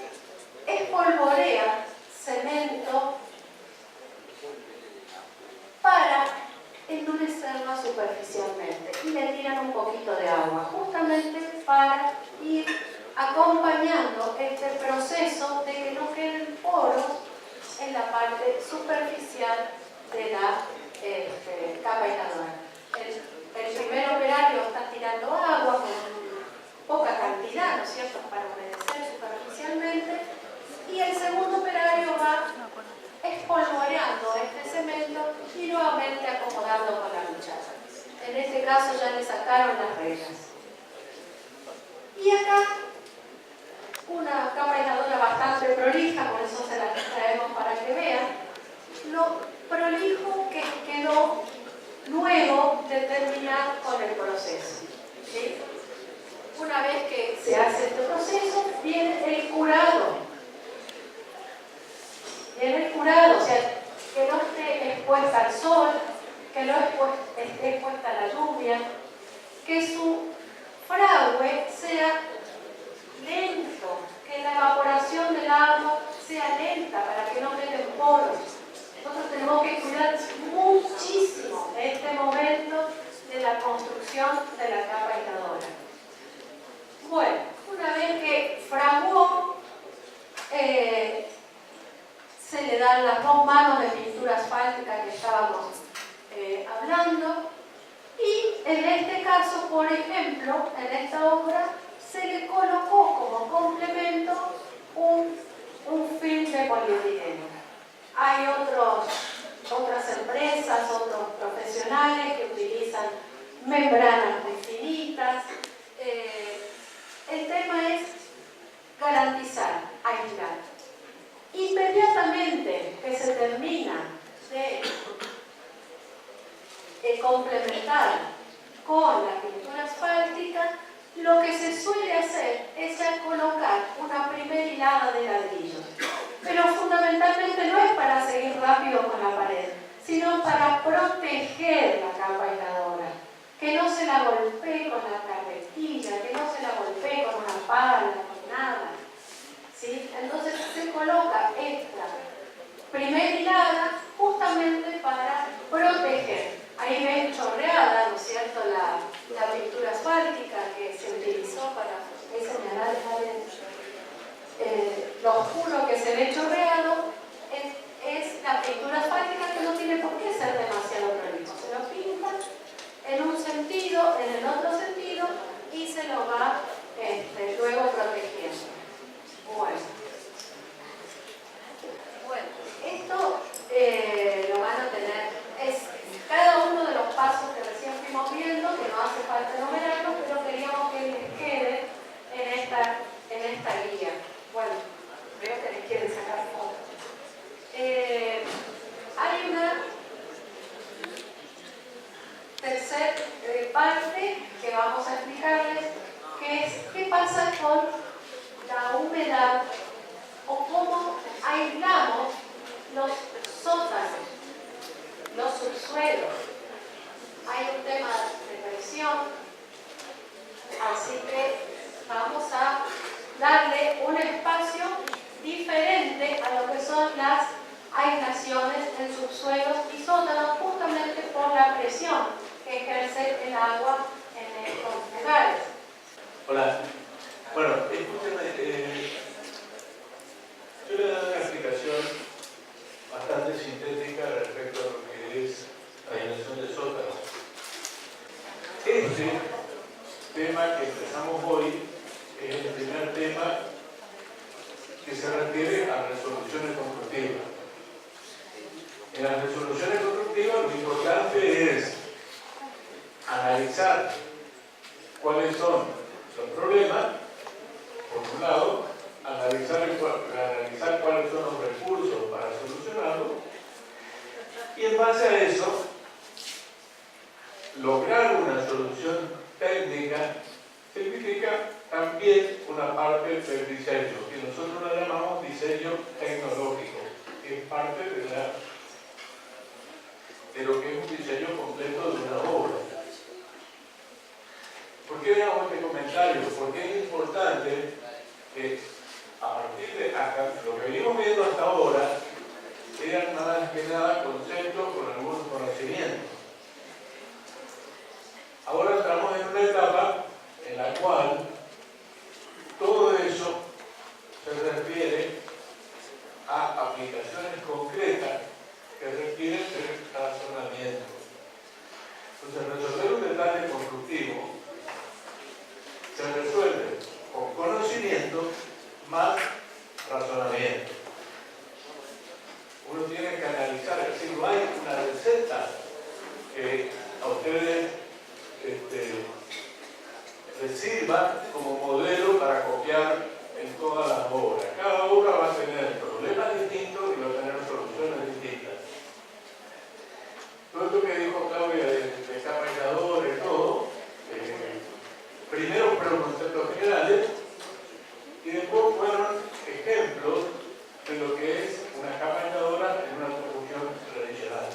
espolvorea cemento para endurecerla superficialmente y le tiran un poquito de agua, justamente para ir acompañando este proceso de que no queden poros en la parte superficial de la capa aisladora. El primer operario está tirando agua con poca cantidad, ¿no es cierto?, para humedecer superficialmente, y el segundo operario va espolvoreando este cemento y nuevamente acomodando con la cuchara. En este caso ya le sacaron las reglas. Y acá una capa aisladora bastante prolija, por eso se la traemos para que vean lo prolijo que quedó luego de terminar con el proceso, ¿sí? Una vez que se hace este proceso, viene el curado. Viene el curado, o sea, que no esté expuesta al sol, que no esté expuesta a la lluvia, que su fragüe sea lento, que la evaporación del agua sea lenta para que no queden poros. Nosotros tenemos que cuidar muchísimo este momento de la construcción de la capa aisladora. Bueno, una vez que fraguó, se le dan las dos manos de pintura asfáltica que estábamos hablando, y en este caso, por ejemplo, en esta obra se le colocó como complemento un film de polietileno. Hay otras empresas, otros profesionales que utilizan membranas muy finitas. El tema es garantizar, aislar. Inmediatamente que se termina de complementar con la pintura asfáltica, lo que se suele hacer es ya colocar una primera hilada de ladrillos. Pero fundamentalmente no es para seguir rápido con la pared, sino para proteger la capa aisladora. Que no se la golpee con la carretilla, que no se la golpee con una pala, con nada. ¿Sí? Entonces se coloca esta primera hilada justamente para proteger. Ahí ven chorreada, ¿no es cierto?, la pintura asfáltica que se utilizó para señalar lo oscuro que se ve chorreado. Es la pintura asfáltica que no tiene por qué ser demasiado prolijo. Se lo pinta en un sentido, en el otro sentido, y se lo va luego protegiendo. Bueno, esto lo van a tener, es cada uno de los pasos que recién fuimos viendo, que no hace falta enumerarlos, pero queríamos que les quede en esta guía. Bueno, veo que les quieren sacar fotos. Hay una tercera parte que vamos a explicarles, que es qué pasa con la humedad o cómo aislamos los sótanos, los subsuelos. Hay un tema de presión, así que vamos a darle un espacio diferente a lo que son las aislaciones en subsuelos y sótanos, justamente por la presión que ejerce el agua en estos lugares. Hola. Bueno, escúcheme, yo le he dado una explicación bastante sintética respecto a lo que es la aislación de sótanos. Este tema que empezamos hoy es el primer tema que se refiere a resoluciones constructivas. En las resoluciones constructivas lo importante es analizar cuáles son los problemas, por un lado, analizar cuáles son los recursos para solucionarlos, y en base a eso lograr una solución técnica significa también una parte del diseño, que nosotros lo llamamos diseño tecnológico, que es parte de lo que es un diseño completo de una obra. ¿Por qué hago este comentario? Porque es importante que a partir de acá, lo que venimos viendo hasta ahora eran nada que nada conceptos con algunos conocimientos. Ahora estamos en una etapa en la cual todo eso se refiere a aplicaciones concretas que requieren de razonamiento. Entonces, resolver un detalle constructivo se resuelve con conocimiento más razonamiento. Uno tiene que analizar, es decir, no hay una receta que a ustedes les sirva como modelo para copiar en todas las obras. Cada obra va a tener problemas distintos y va a tener soluciones distintas. Todo esto que dijo Claudia de capa aisladora y todo, primero fueron conceptos generales y después fueron ejemplos de lo que es una capa aisladora en una construcción tradicional.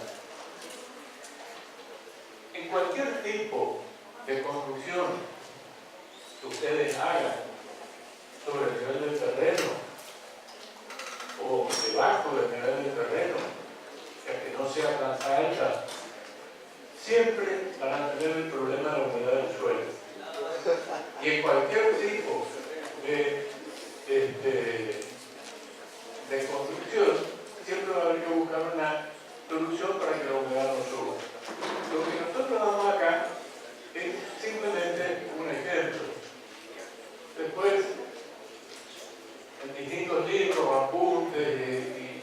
En cualquier tipo de construcción que ustedes hagan sobre el nivel del terreno o debajo del nivel del terreno, que no sea tan alta, siempre van a tener el problema de la humedad del suelo. Y en cualquier tipo de construcción, siempre va a haber que buscar una solución para que la humedad no suba. Lo que nosotros damos acá es simplemente un ejemplo. Después, en distintos libros, apuntes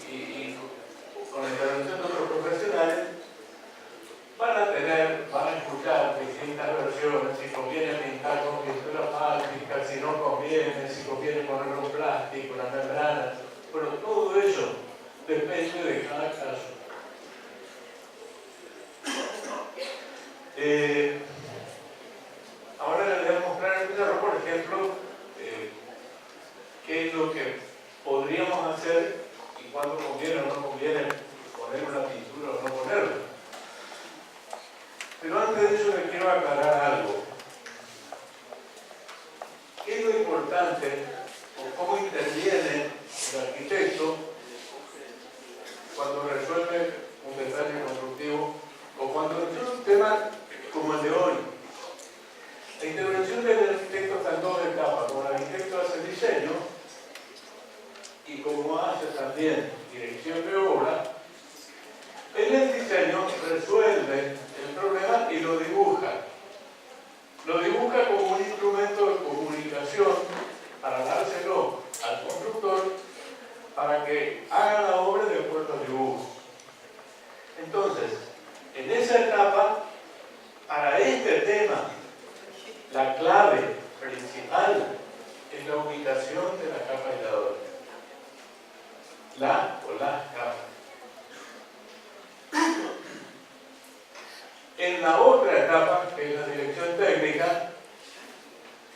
y con la intervención de otros profesionales, van a escuchar distintas versiones, si conviene pintar con pintura asfáltica, si no conviene, si conviene poner un plástico, una membrana. Pero todo eso depende de cada caso. lo que podríamos hacer y cuándo conviene o no conviene poner una pintura o no ponerla. Pero antes de eso les quiero aclarar algo. ¿Qué es lo importante o cómo interviene el arquitecto cuando resuelve un detalle constructivo o cuando resuelve un tema como el de hoy? La intervención del arquitecto está en dos etapas. Como el arquitecto hace diseño y como hace también dirección de obra, en el diseño resuelve el problema y lo dibuja. Lo dibuja como un instrumento de comunicación para dárselo al constructor para que haga la obra de acuerdo al dibujo. Entonces, en esa etapa, para este tema, la clave principal es la ubicación de la capa aisladora. La o las capas. En la otra etapa, que es la dirección técnica,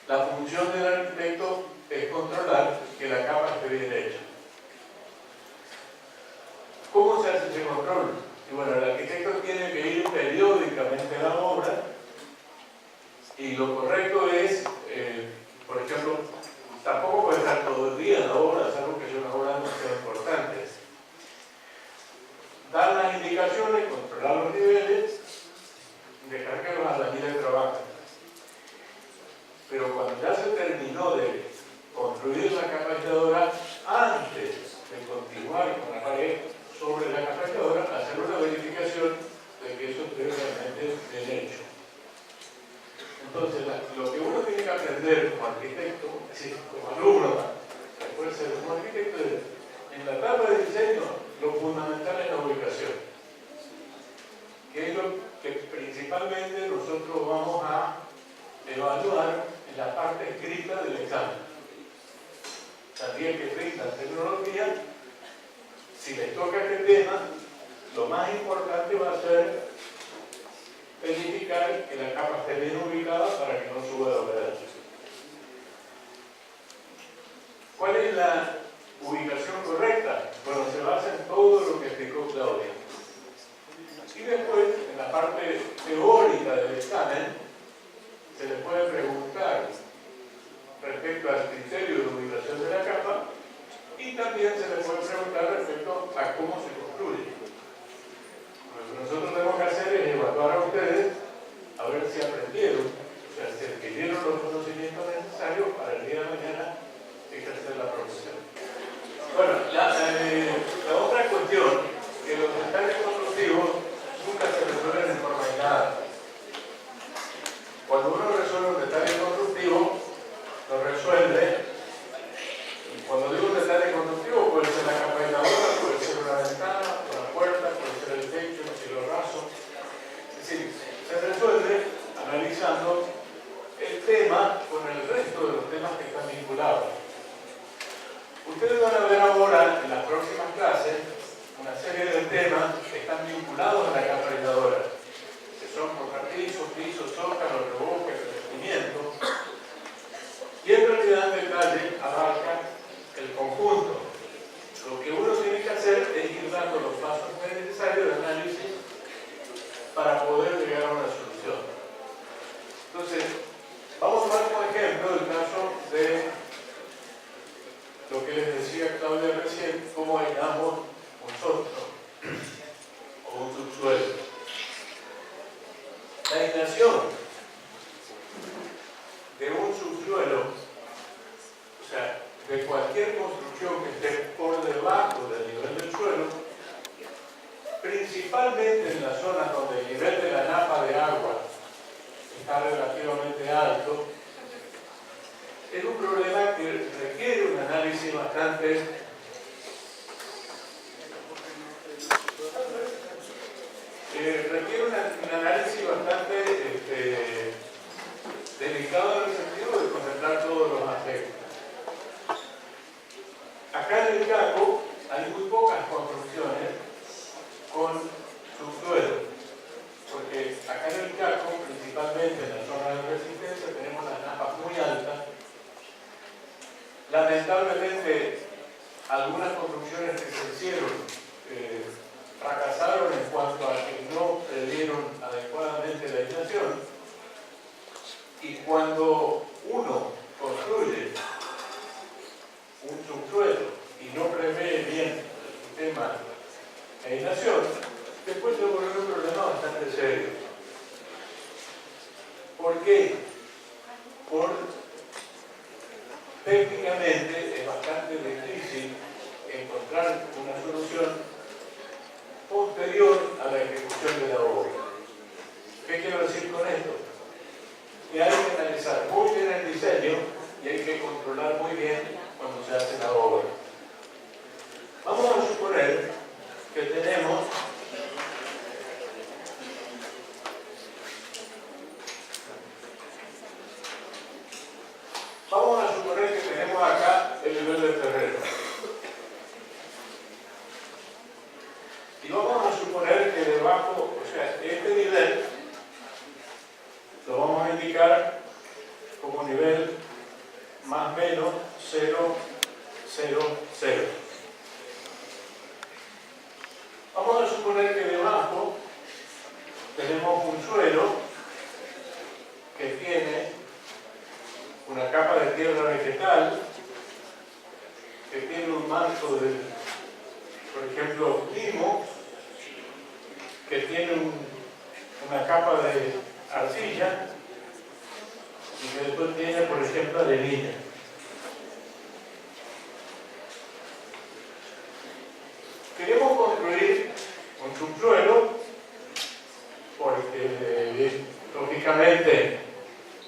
la función del arquitecto es controlar que la capa esté bien hecha. ¿Cómo se hace ese control? Y bueno, el arquitecto tiene que ir periódicamente a la obra y lo correcto es, por ejemplo, tampoco puede estar todo el día en la obra, salvo que sea una obra demasiado importante. Dar las indicaciones, controlar los niveles, dejar que los albañiles trabajen. Pero cuando ya se terminó de construir la capa aisladora, antes de continuar con la pared sobre la capa aisladora, hacer una verificación de que eso esté realmente bien hecho. Entonces, lo que uno tiene que aprender como arquitecto, es decir, como alumno, después de ser como arquitecto, en la etapa de diseño, lo fundamental es la ubicación, que es lo que principalmente nosotros vamos a evaluar en la parte escrita del examen. También que rindan tecnología, si les toca este tema, lo más importante va a ser verificar que la capa esté bien ubicada para que no suba de humedad. ¿Cuál es la ubicación correcta? Bueno, se basa en todo lo que explicó Claudia. Y después, en la parte teórica del examen, se le puede preguntar respecto al criterio de ubicación de la capa y también se le puede preguntar respecto a cómo se construye. Lo que nosotros tenemos que hacer es evaluar a ustedes a ver si aprendieron, o sea, si adquirieron los conocimientos necesarios para el día de mañana ejercer la profesión. Bueno, la otra cuestión, que los detalles constructivos nunca se resuelven en forma aislada. Cuando uno resuelve un detalle constructivo, lo resuelve. Y cuando digo un detalle constructivo, puede ser la capa aisladora, puede ser una ventana, una puerta, puede ser el techo, un cielo raso. Es decir, se resuelve analizando el tema con el resto de los temas que están vinculados. Ustedes van a ver ahora en las próximas clases una serie de temas que están vinculados a la capa aisladora, que son contrapisos, pisos, zócalos, revoques, revestimientos, y en realidad en detalle abarca el conjunto. Lo que uno tiene que hacer es ir dando los pasos necesarios de análisis para poder llegar a una solución. Entonces, vamos a tomar como ejemplo el caso de lo que les decía Claudia recién, cómo aislamos un sótano o un subsuelo. La aislación de un subsuelo, o sea, de cualquier construcción que esté por debajo del nivel del suelo, principalmente en las zonas donde el nivel de la napa de agua está relativamente alto, es un problema que requiere un análisis bastante delicado en el sentido de concentrar todos los aspectos. Acá en el Chaco hay muy pocas construcciones con subsuelo, porque acá en el Chaco, principalmente en la zona de resistencia, tenemos las napas muy altas. Lamentablemente algunas construcciones que se hicieron fracasaron en cuanto a que no previeron adecuadamente la aislación, y cuando uno construye un subsuelo y no prevé bien el sistema de aislación, después se ocurre un problema bastante serio. ¿Por qué? Técnicamente es bastante difícil encontrar una solución posterior a la ejecución de la obra. ¿Qué quiero decir con esto? Que hay que analizar muy bien el diseño y hay que controlar muy bien cuando se hace la obra. Vamos a suponer que tenemos acá el nivel del terreno. Y vamos a suponer que debajo, o sea, este nivel lo vamos a indicar como nivel más menos 0, 0, 0. Vamos a suponer que debajo tenemos un suelo que tiene una capa de tierra vegetal, que tiene un manto de, por ejemplo, limo, que tiene una capa de arcilla y que después tiene, por ejemplo, arenilla. Queremos construir un subsuelo porque, lógicamente,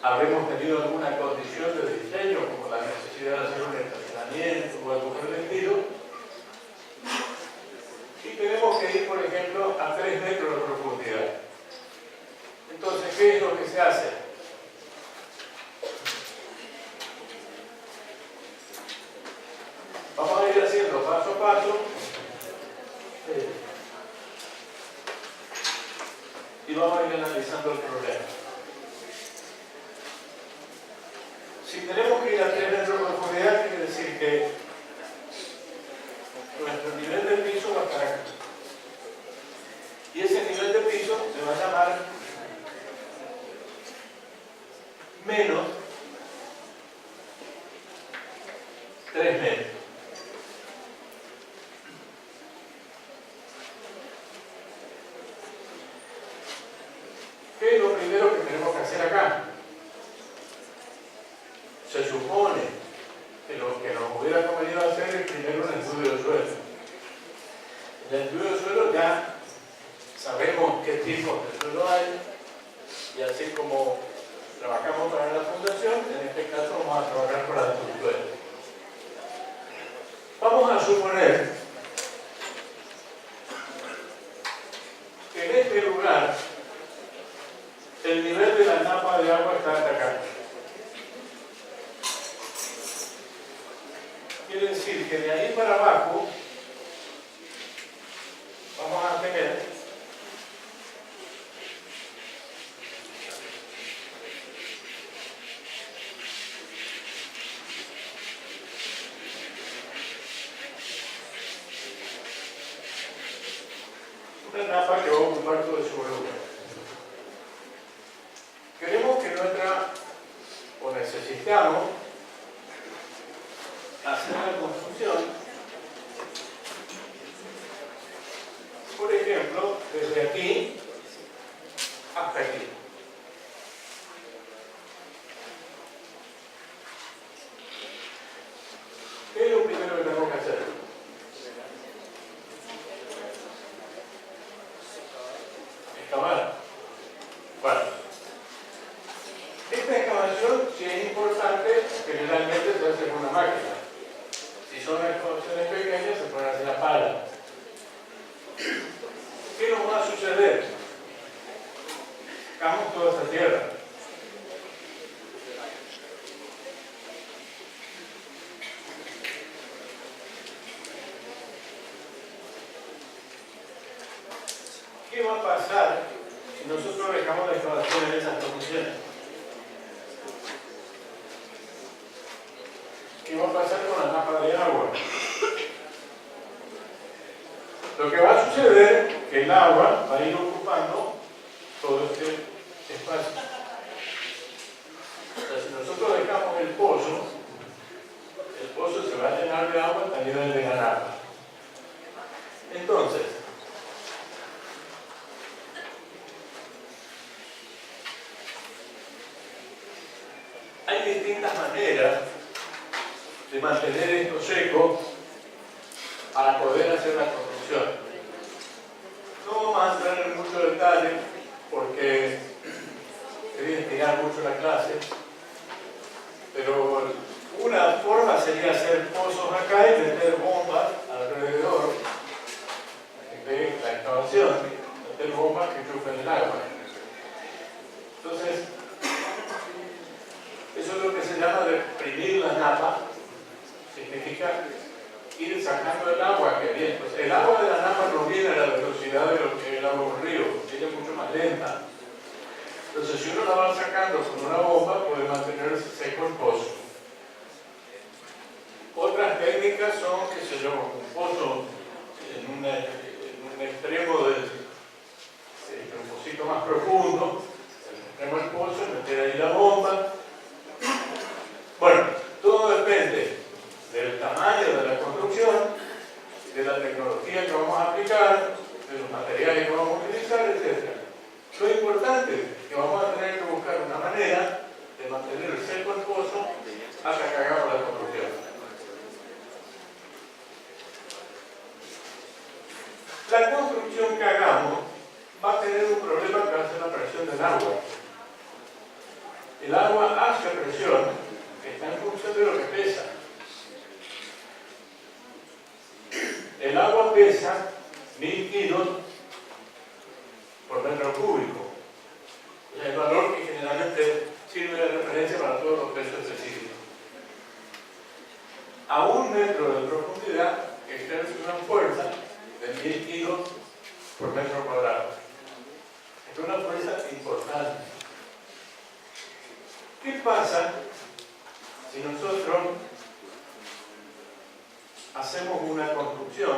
habremos tenido alguna condición de diseño, como la necesidad de hacer un estacionamiento o algo por el estilo, y tenemos que ir, por ejemplo, a 3 metros de profundidad. Entonces, ¿qué es lo que se hace? Vamos a ir haciendo paso a paso y vamos a ir analizando el problema. Si tenemos que ir a 3 metros de profundidad, quiere decir que nuestro nivel de piso va a estar acá. Y ese nivel de piso se va a llamar menos 3 metros. ¿Qué es lo primero que tenemos que hacer acá? Se supone que lo que nos hubiera convenido hacer es primero un estudio del suelo. En el estudio del suelo ya sabemos qué tipos de suelo hay, y así como trabajamos para la fundación, en este caso vamos a trabajar para el subsuelo. Vamos a suponer que en este lugar el nivel de la tapa de agua está hasta acá. Quiere decir que de ahí para abajo vamos a tener una tapa que va a ocupar todo ese volumen. Queremos que necesitamos hacer la construcción, por ejemplo, desde aquí hasta aquí. ¿Qué es lo primero que tenemos que hacer? Excavar. Bueno, esta excavación, si es importante, generalmente se hace con una máquina. Si son excavaciones pequeñas, se pueden hacer a pala. ¿Qué nos va a suceder? Sacamos toda esta tierra. ¿Qué va a pasar si nosotros dejamos la excavación en esas condiciones? ¿Qué va a pasar con la tapa de agua? todo este espacio. O sea, si nosotros dejamos el pozo se va a llenar de agua hasta el nivel de la napa. Entonces, hay distintas maneras de mantener esto seco para poder hacer la construcción. No vamos a entrar en mucho detalle porque quería estirar mucho la clase, pero una forma sería hacer pozos acá y meter bombas alrededor de la excavación, meter bombas que chupen el agua. Entonces, eso es lo que se llama deprimir la napa. Significa ir sacando el agua que viene. Pues el agua de la napa no viene a la velocidad de lo que el agua de un río, viene mucho más lenta. Entonces, si uno la va sacando con una bomba, puede mantenerse seco el pozo. Otras técnicas son, qué sé yo, un pozo en un extremo un pocito más profundo, el extremo del pozo, meter ahí la bomba. Bueno, todo depende del tamaño de la construcción, de la tecnología que vamos a aplicar, de los materiales que vamos a utilizar, etc. Lo importante es que vamos a tener que buscar una manera de mantener seco el pozo hasta que hagamos la construcción. La construcción que hagamos va a tener un problema que va a ser la presión del agua. El agua hace presión que está en función de lo que pesa. El agua pesa 1000 kilos por metro cúbico. Es el valor que generalmente sirve de referencia para todos los pesos específicos. A 1 metro de profundidad ejerce una fuerza de 1000 kilos por metro cuadrado. Es una fuerza importante. ¿Qué pasa si nosotros hacemos una construcción?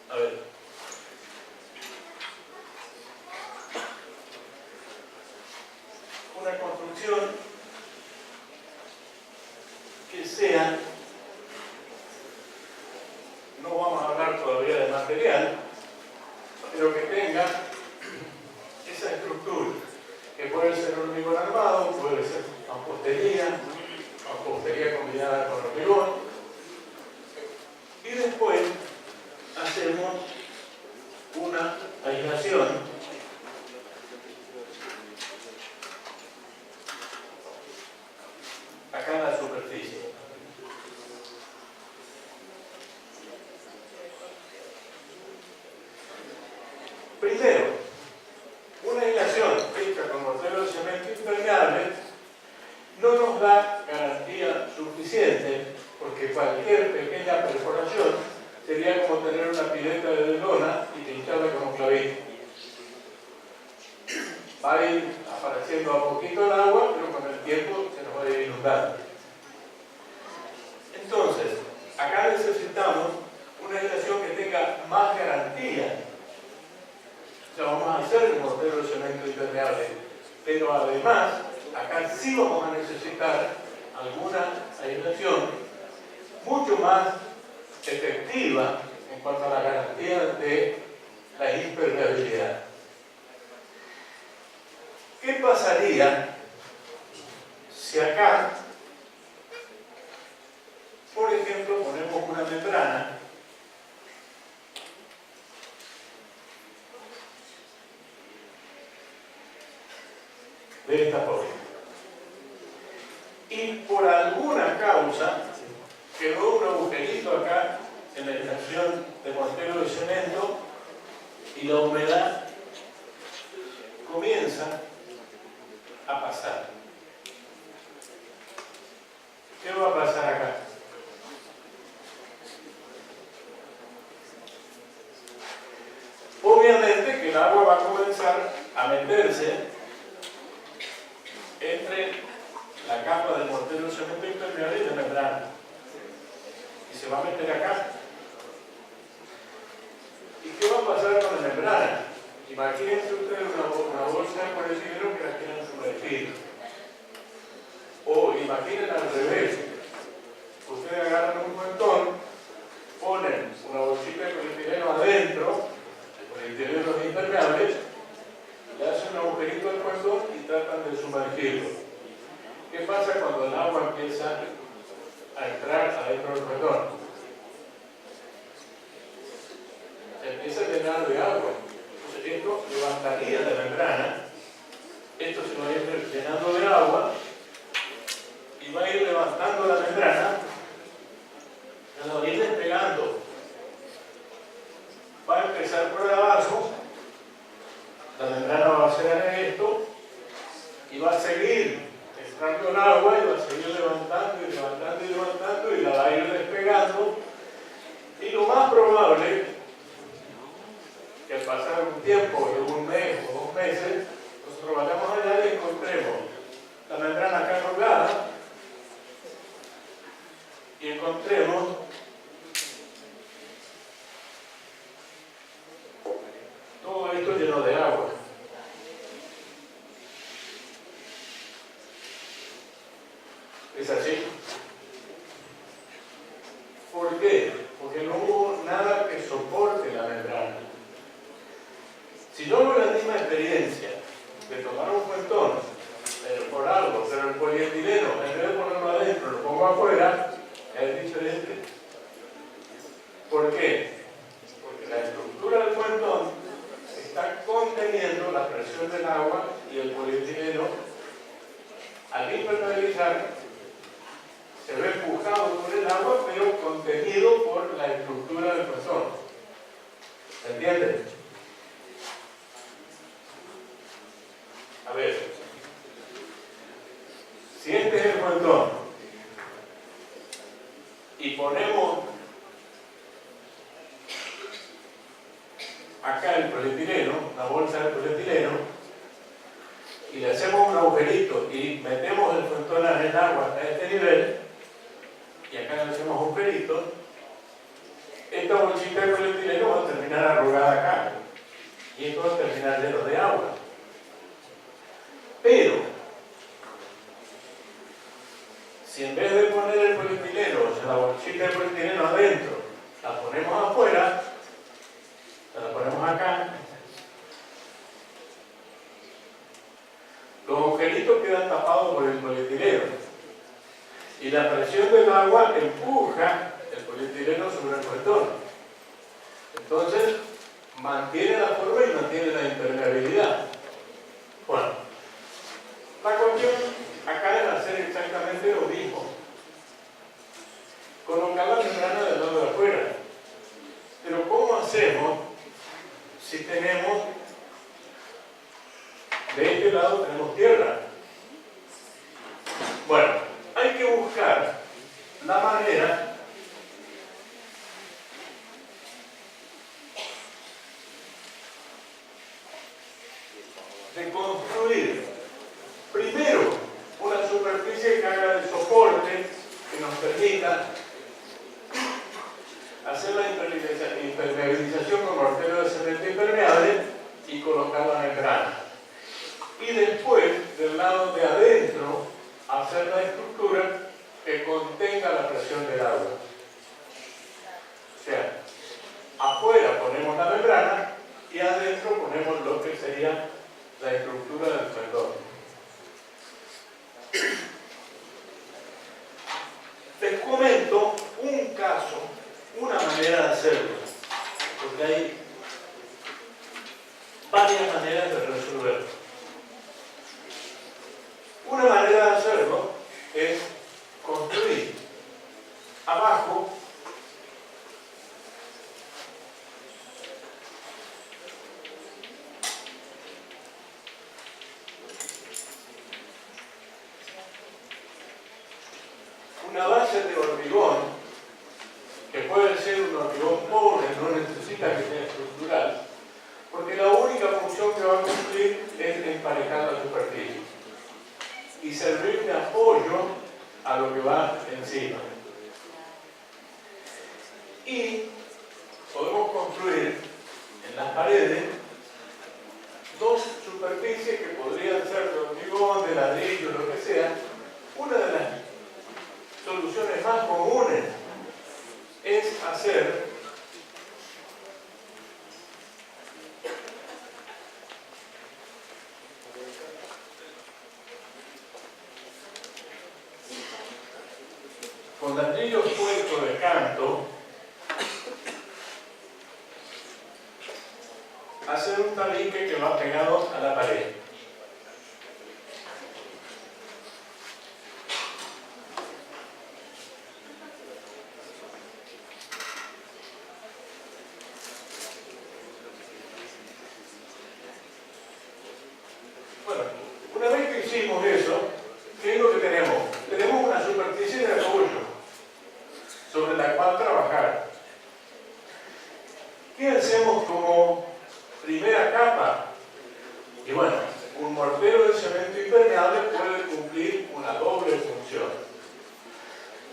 A ver. Una construcción que sea, no vamos a hablar todavía de material, pero que tenga esa estructura, que puede ser hormigón armado, puede ser mampostería combinada con hormigón, y después hacemos una aislación acá en la superficie. Primero, una aislación hecha con mortero de cemento impermeable no nos da garantía suficiente, porque cualquier pequeña perforación sería como tener una pileta de lona y pincharla como clavito. Va a ir apareciendo a poquito el agua, pero con el tiempo se nos va a ir inundando. Entonces, acá necesitamos una aislación que tenga más garantía. O sea, vamos a hacer el mortero de cemento impermeable, pero además, acá sí vamos a necesitar alguna aislación mucho más efectiva en cuanto a la garantía de la impermeabilidad. ¿Qué pasaría si acá, por ejemplo, ponemos una membrana de esta forma y por alguna causa quedó un agujerito acá en la estación de mortero de cemento y la humedad comienza a pasar? ¿Qué va a pasar acá? Obviamente que el agua va a comenzar a meterse entre la capa de mortero de cemento impermeable y de membrana, y se va a meter acá. ¿Y qué va a pasar con la membrana? Imagínense ustedes una bolsa imaginen al revés. Ustedes agarran un montón, ponen una bolsita de polietileno adentro, el polietileno es impermeable, le hacen un agujerito al montón y tratan de sumergirlo. ¿Qué pasa cuando el agua empieza a entrar adentro del montón? Se empieza a llenar de agua. Entonces esto levantaría la membrana, esto se va a ir llenando de agua y va a ir levantando la membrana, se va a ir despegando. Va a empezar por abajo, la membrana va a hacer esto y va a seguir entrando el agua y va a seguir levantando y levantando y levantando y la va a ir despegando. Y lo más probable que al pasar un tiempo de un mes o 2 meses, nosotros vayamos allá y encontremos la membrana acá arrugada y encontremos todo esto lleno de agua. ¿Es así? ¿Por qué? Porque no hubo nada que soporte la membrana. Si yo hago la misma experiencia de tomar un cuentón por algo, pero el polietileno, en vez de ponerlo adentro, lo pongo afuera, es diferente. ¿Por qué? Porque la estructura del cuentón está conteniendo la presión del agua y el polietileno, al impermeabilizar, se ve empujado por el agua, pero contenido por la estructura del cuentón. ¿Se entiende? A ver, si este es el cuentón y ponemos acá el polietileno, la bolsa de polietileno, y le hacemos un agujerito y metemos el cuentón en el agua hasta este nivel, y acá le hacemos agujerito, esta bolsita de polietileno va a terminar arrugada acá, y esto va a terminar lleno de agua. Pero, si en vez de poner el polietileno, o sea, la bolsita de polietileno adentro, la ponemos afuera, la ponemos acá, los agujeritos quedan tapados por el polietileno y la presión del agua empuja el polietileno sobre el cuentón. Entonces, mantiene la forma y mantiene la impermeabilidad. Bueno, la cuestión acá es hacer exactamente lo mismo. Colocar la membrana del lado de afuera. Pero ¿cómo hacemos si tenemos, de este lado tenemos tierra? Bueno, hay que buscar la manera de construir primero una superficie que haga de soporte, que nos permita hacer la impermeabilización con mortero de cemento impermeable y colocar la membrana. Y después, del lado de adentro, hacer la estructura que contenga la presión del agua. O sea, afuera ponemos la membrana y adentro ponemos lo que sería la estructura del cuentón. Les comento un caso, una manera de hacerlo, porque hay varias maneras de resolverlo. Una manera de hacerlo es construir abajo una base de hormigón, que puede ser un hormigón pobre, no necesita que sea estructural, porque la única función que va a cumplir es emparejar la superficie y servir de apoyo a lo que va encima. Y podemos construir en las paredes dos superficies que podrían ser de hormigón, de ladrillo, lo que sea. Una de las soluciones más comunes es hacer con ladrillo suelto de canto, hacer un tabique que va pegado a la pared. Bueno, una vez que hicimos eso, ¿qué es lo que tenemos? Tenemos una superficie de apoyo sobre la cual trabajar. ¿Qué hacemos como primera capa? Y bueno, un mortero de cemento impermeable puede cumplir una doble función.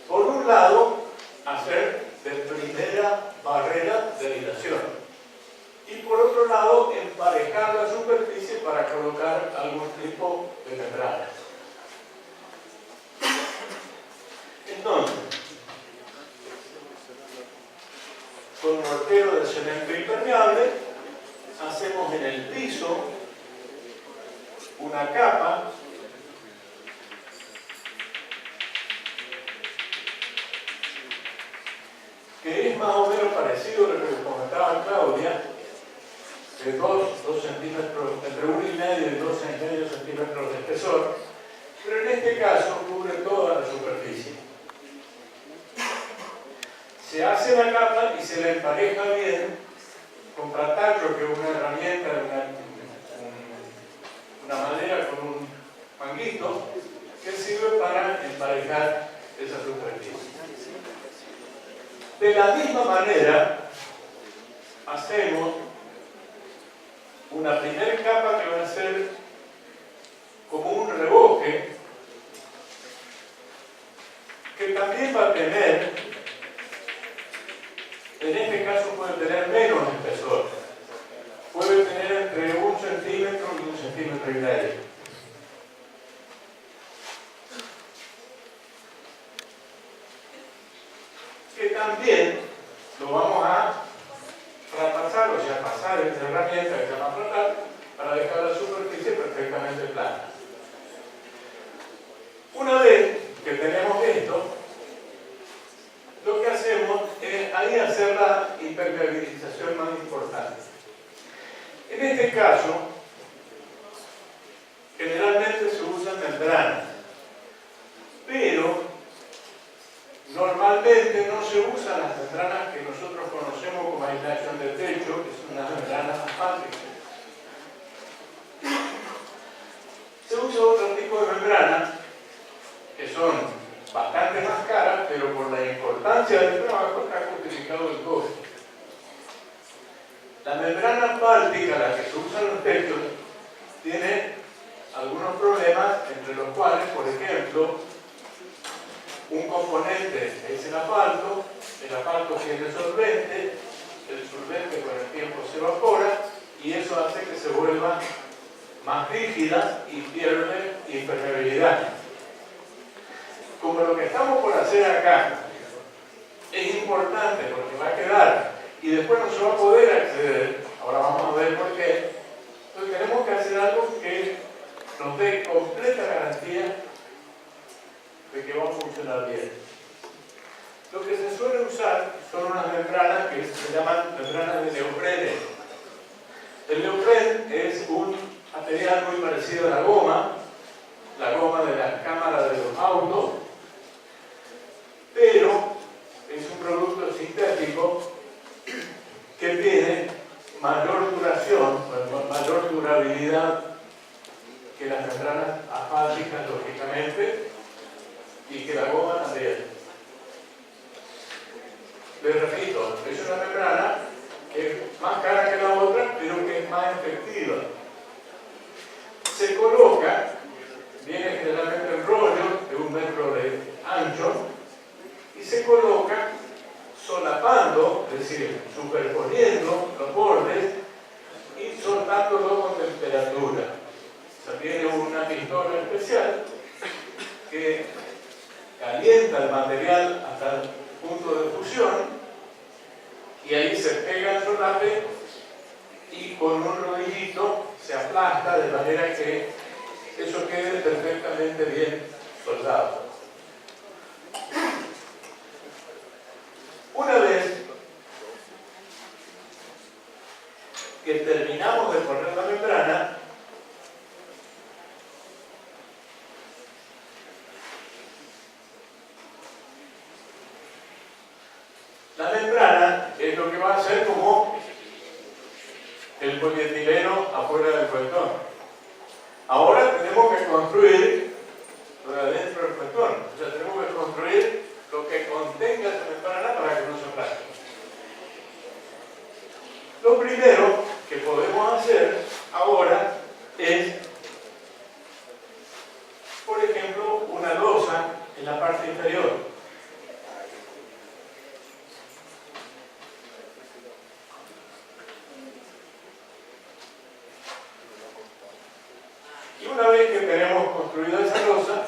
Por un lado, hacer de primera barrera de aislación. Y por otro lado, emparejar la superficie para colocar algún tipo de membrana. Entonces, con mortero de cemento impermeable, hacemos en el piso una capa que es más o menos parecido a lo que les comentaba Claudia, de 2 centímetros, entre 1,5 y 2,5 centímetros de espesor, pero en este caso cubre toda la superficie. Se hace la capa y se la empareja bien con platacho, que es una herramienta, una madera con un manguito que sirve para emparejar esa superficie. De la misma manera, hacemos una primera capa que va a ser como un reboque, que también va a tener, en este caso puede tener menos espesor, puede tener entre 1 centímetro y 1,5 centímetros. Que también lo vamos a repasar, o sea, pasar esta herramienta que se llama platar para dejar la superficie perfectamente plana. Una vez que tenemos esto, lo que hacemos es ahí hacer la impermeabilización más importante. En este caso, generalmente se usan membranas, pero normalmente no se usan las membranas que nosotros conocemos como aislación de techo, que son las membranas asfálticas. Se usa otro tipo de membranas que son bastante más caras, pero por la importancia del trabajo está justificado el costo. La membrana asfáltica, la que se usa en los techos, tiene algunos problemas, entre los cuales, por ejemplo, un componente es el asfalto tiene solvente, el solvente con el tiempo se evapora y eso hace que se vuelva más rígida y pierde impermeabilidad. Como lo que estamos por hacer acá es importante porque va a quedar y después no se va a poder acceder, ahora vamos a ver por qué, entonces tenemos que hacer algo que nos dé completa garantía de que va a funcionar bien. Lo que se suele usar son unas membranas que se llaman membranas de neoprene. El neoprene es un material muy parecido a la goma de las cámaras de los autos, pero es un producto sintético que tiene mayor duración, mayor durabilidad que las membranas asfálticas, lógicamente, y que la goma también. Les repito, es una membrana que es más cara que la otra, pero que es más efectiva. Se coloca, viene generalmente en rollo de 1 metro de ancho, y se coloca solapando, es decir, superponiendo los bordes y soltándolo con temperatura. O sea, tiene una pistola especial que calienta el material hasta el punto de fusión y ahí se pega el solate y con un rodillito se aplasta de manera que eso quede perfectamente bien soldado. Una vez que terminamos de poner la membrana, la membrana es lo que va a hacer como el polietileno afuera del fuetón. Ahora tenemos que construir lo de adentro del fuetón. O sea, tenemos que construir lo que contenga esa membrana para que no se aplaste. Lo primero que podemos hacer ahora es, por ejemplo, una losa en la parte inferior. Y una vez que tenemos construida esa losa,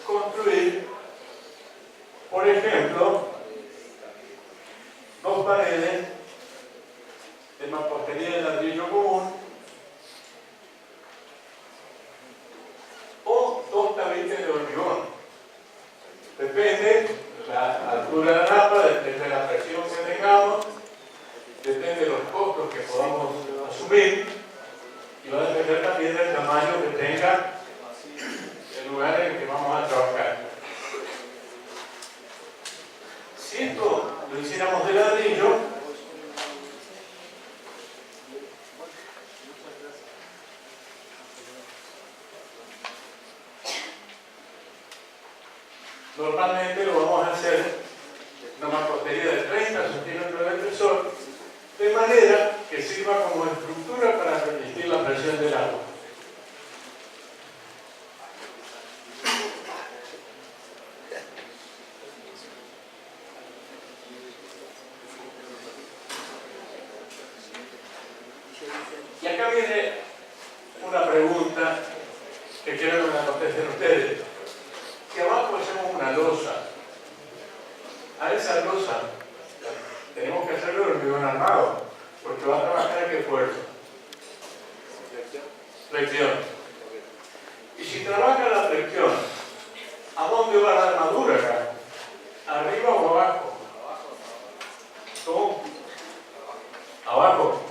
construir, por ejemplo, dos paredes de mampostería de ladrillo común o dos tabiques de hormigón. Depende de la altura de la tapa, depende de la presión que tengamos, depende de los costos que podamos asumir y va a depender también del tamaño que tenga el lugar en el que vamos a trabajar. Si esto lo hiciéramos de ladrillo, normalmente lo vamos a hacer una mampostería de 30 centímetros de espesor, de manera que sirva como estructura para resistir la presión del agua. Y acá viene una pregunta que quiero que me la contesten ustedes. Si abajo hacemos una losa, a esa losa tenemos que hacerlo de hormigón armado, porque va a trabajar a qué fuerza. Flexión. Y si trabaja la flexión, ¿a dónde va la armadura acá? ¿Arriba o abajo? ¿Cómo? Abajo.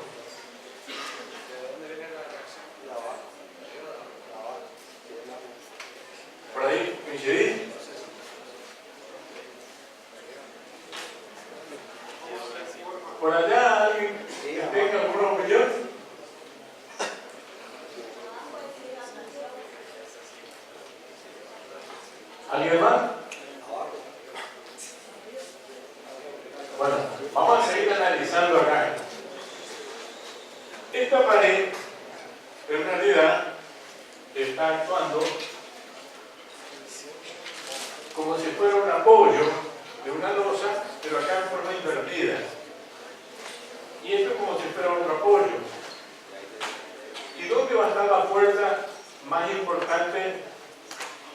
¿Por ahí coincidí? ¿Por allá alguien que tenga alguna opinión? ¿Alguien más? Bueno, vamos a seguir analizando acá. Esta pared, en realidad, está actuando como si fuera un apoyo de una losa, pero acá en forma invertida. Y esto es como si fuera otro apoyo. ¿Y dónde va a estar la fuerza más importante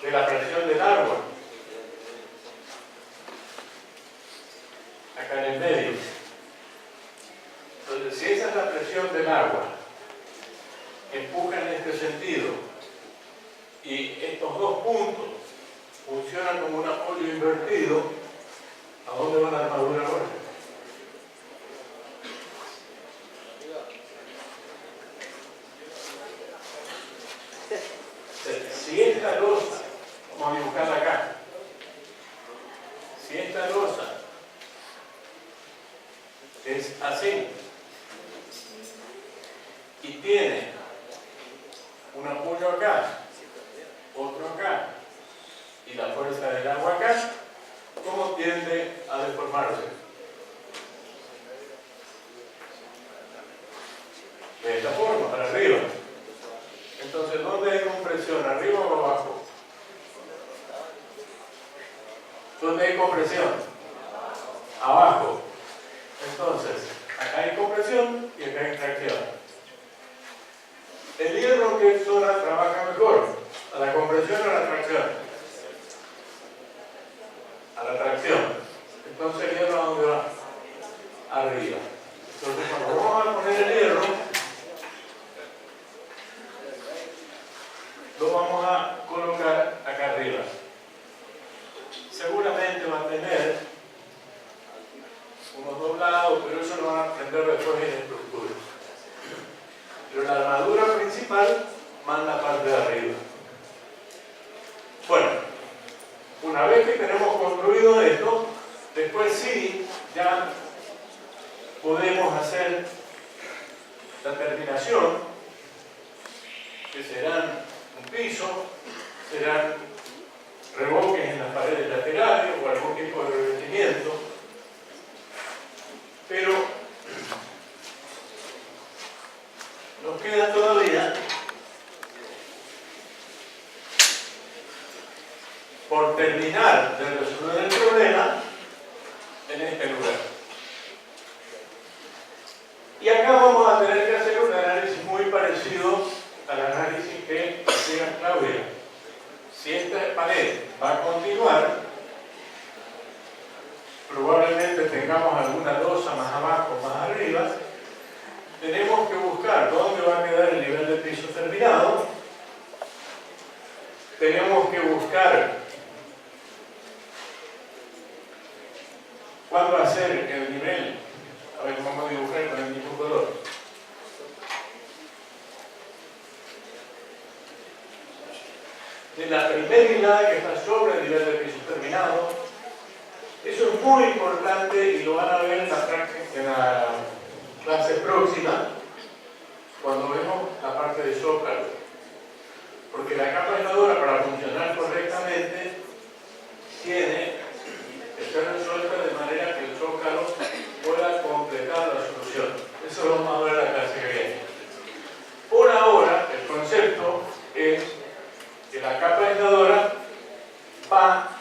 de la presión del agua? Acá en el medio. Entonces, si esa es la presión del agua, empuja en este sentido, y estos dos puntos funcionan como un apoyo invertido, ¿a dónde va la armadura ahora? Si esta losa, vamos a dibujarla acá, si esta losa es así y tiene un apoyo acá, otro acá y la fuerza del agua acá, ¿cómo tiende a deformarse? De esta forma, para arriba. Entonces, ¿dónde hay compresión? ¿Arriba o abajo? ¿Dónde hay compresión? Abajo. Entonces, acá hay compresión y acá hay tracción. ¿El hierro qué zona trabaja mejor? ¿A la compresión o a la tracción? lo vamos a colocar acá arriba. Seguramente va a tener unos doblados, pero eso lo van a aprender después en estructura. Pero la armadura principal va en la parte de arriba. Bueno, una vez que tenemos construido esto, después sí, ya podemos hacer la terminación, que serán un piso, serán revoques en las paredes laterales o algún tipo de revestimiento, pero nos queda todavía por terminar de resolver el problema en este lugar. Y acá vamos a tener que hacer un análisis muy parecido al análisis que hacía Claudia. Si esta pared va a continuar, probablemente tengamos alguna losa más abajo, más arriba. Tenemos que buscar dónde va a quedar el nivel de piso terminado. Tenemos que buscar cuándo hacer el nivel. A ver, vamos a dibujar con el mismo color. De la primera hilada que está sobre el nivel de piso terminado. Eso es muy importante y lo van a ver en la clase próxima, cuando vemos la parte de zócalo. Porque la capa aisladora, para funcionar correctamente, tiene que ser resuelta de manera que el zócalo pueda completar la solución. Eso lo vamos a ver en la clase que viene. Por ahora, el concepto es que la capa aisladora va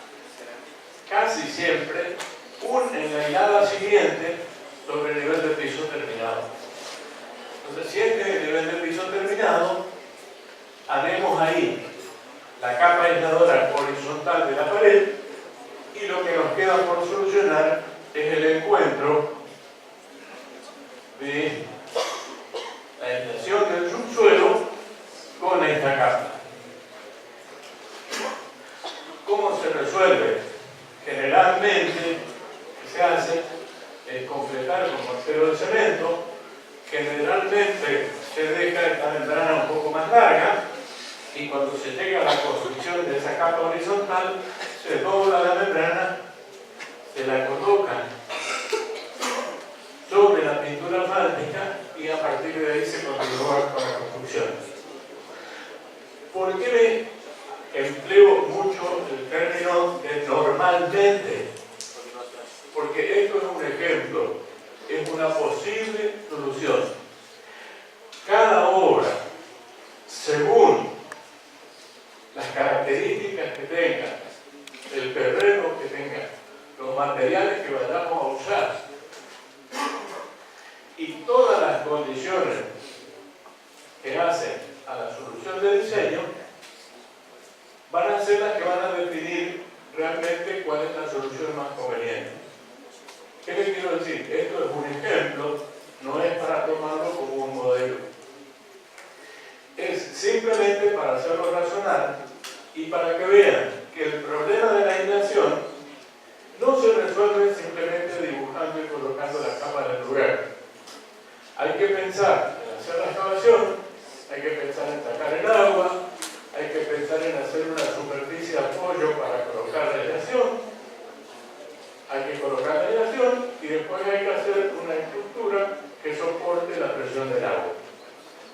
casi siempre en la hilada siguiente sobre el nivel de piso terminado. Entonces, si este es el nivel de piso terminado, haremos ahí la capa aisladora horizontal de la pared y lo que nos queda por solucionar es el encuentro de la aislación del subsuelo con esta capa. ¿Cómo se resuelve? Generalmente, lo que se hace es completar con mortero de cemento. Generalmente se deja esta membrana un poco más larga y cuando se llega a la construcción de esa capa horizontal, se dobla la membrana, se la coloca sobre la pintura asfáltica y a partir de ahí se continúa con la construcción. ¿Por qué empleo mucho el término de normalmente? Porque esto es un ejemplo, es una posible solución. Cada obra, según las características que tenga, el terreno que tenga, los materiales que vayamos a usar y todas las condiciones que hacen a la solución de diseño, van a ser las que van a definir realmente cuál es la solución más conveniente. ¿Qué les quiero decir? Esto es un ejemplo, no es para tomarlo como un modelo. Es simplemente para hacerlo razonar y para que vean que el problema de la aislación no se resuelve simplemente dibujando y colocando la capa en el lugar. Hay que pensar en hacer la excavación, hay que pensar en sacar el agua, hay que pensar en hacer una superficie de apoyo para colocar la aislación, hay que colocar la aislación y después hay que hacer una estructura que soporte la presión del agua.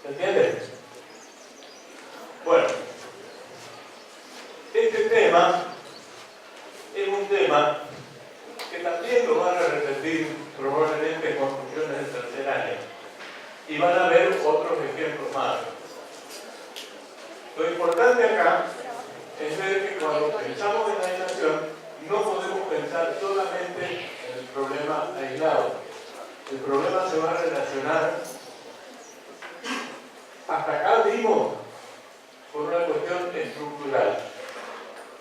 ¿Se entiende? Bueno, este tema es un tema que también lo van a repetir probablemente en construcciones del tercer año y van a ver otros ejemplos más. Lo importante acá es ver que cuando pensamos en la aislación no podemos pensar solamente en el problema aislado. El problema se va a relacionar, hasta acá vimos, por una cuestión estructural.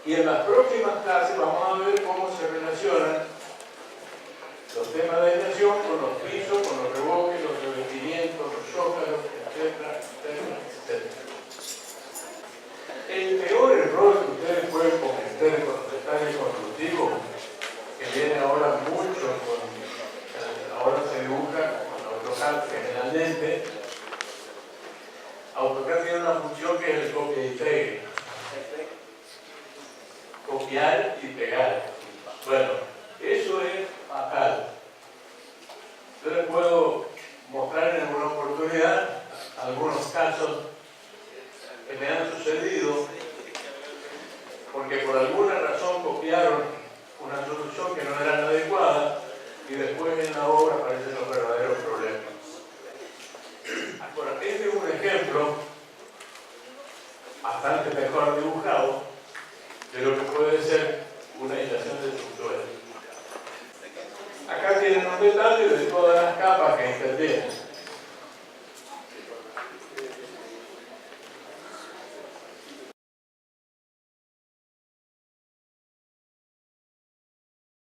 Y en las próximas clases vamos a ver cómo se relacionan los temas de aislación con los pisos, con los revoques, los revestimientos, los zócalos, etcétera, etcétera, etcétera. El peor error que ustedes pueden cometer con los detalles constructivos, que viene ahora mucho ahora se dibuja con AutoCAD generalmente. AutoCAD tiene una función que es el copia y pegue. Copiar y pegar. Bueno, eso es fatal. Yo les puedo mostrar en alguna oportunidad algunos casos que me han sucedido porque por alguna razón copiaron una solución que no era la adecuada y después en la obra aparecen los verdaderos problemas. Ahora, este es un ejemplo bastante mejor dibujado de lo que puede ser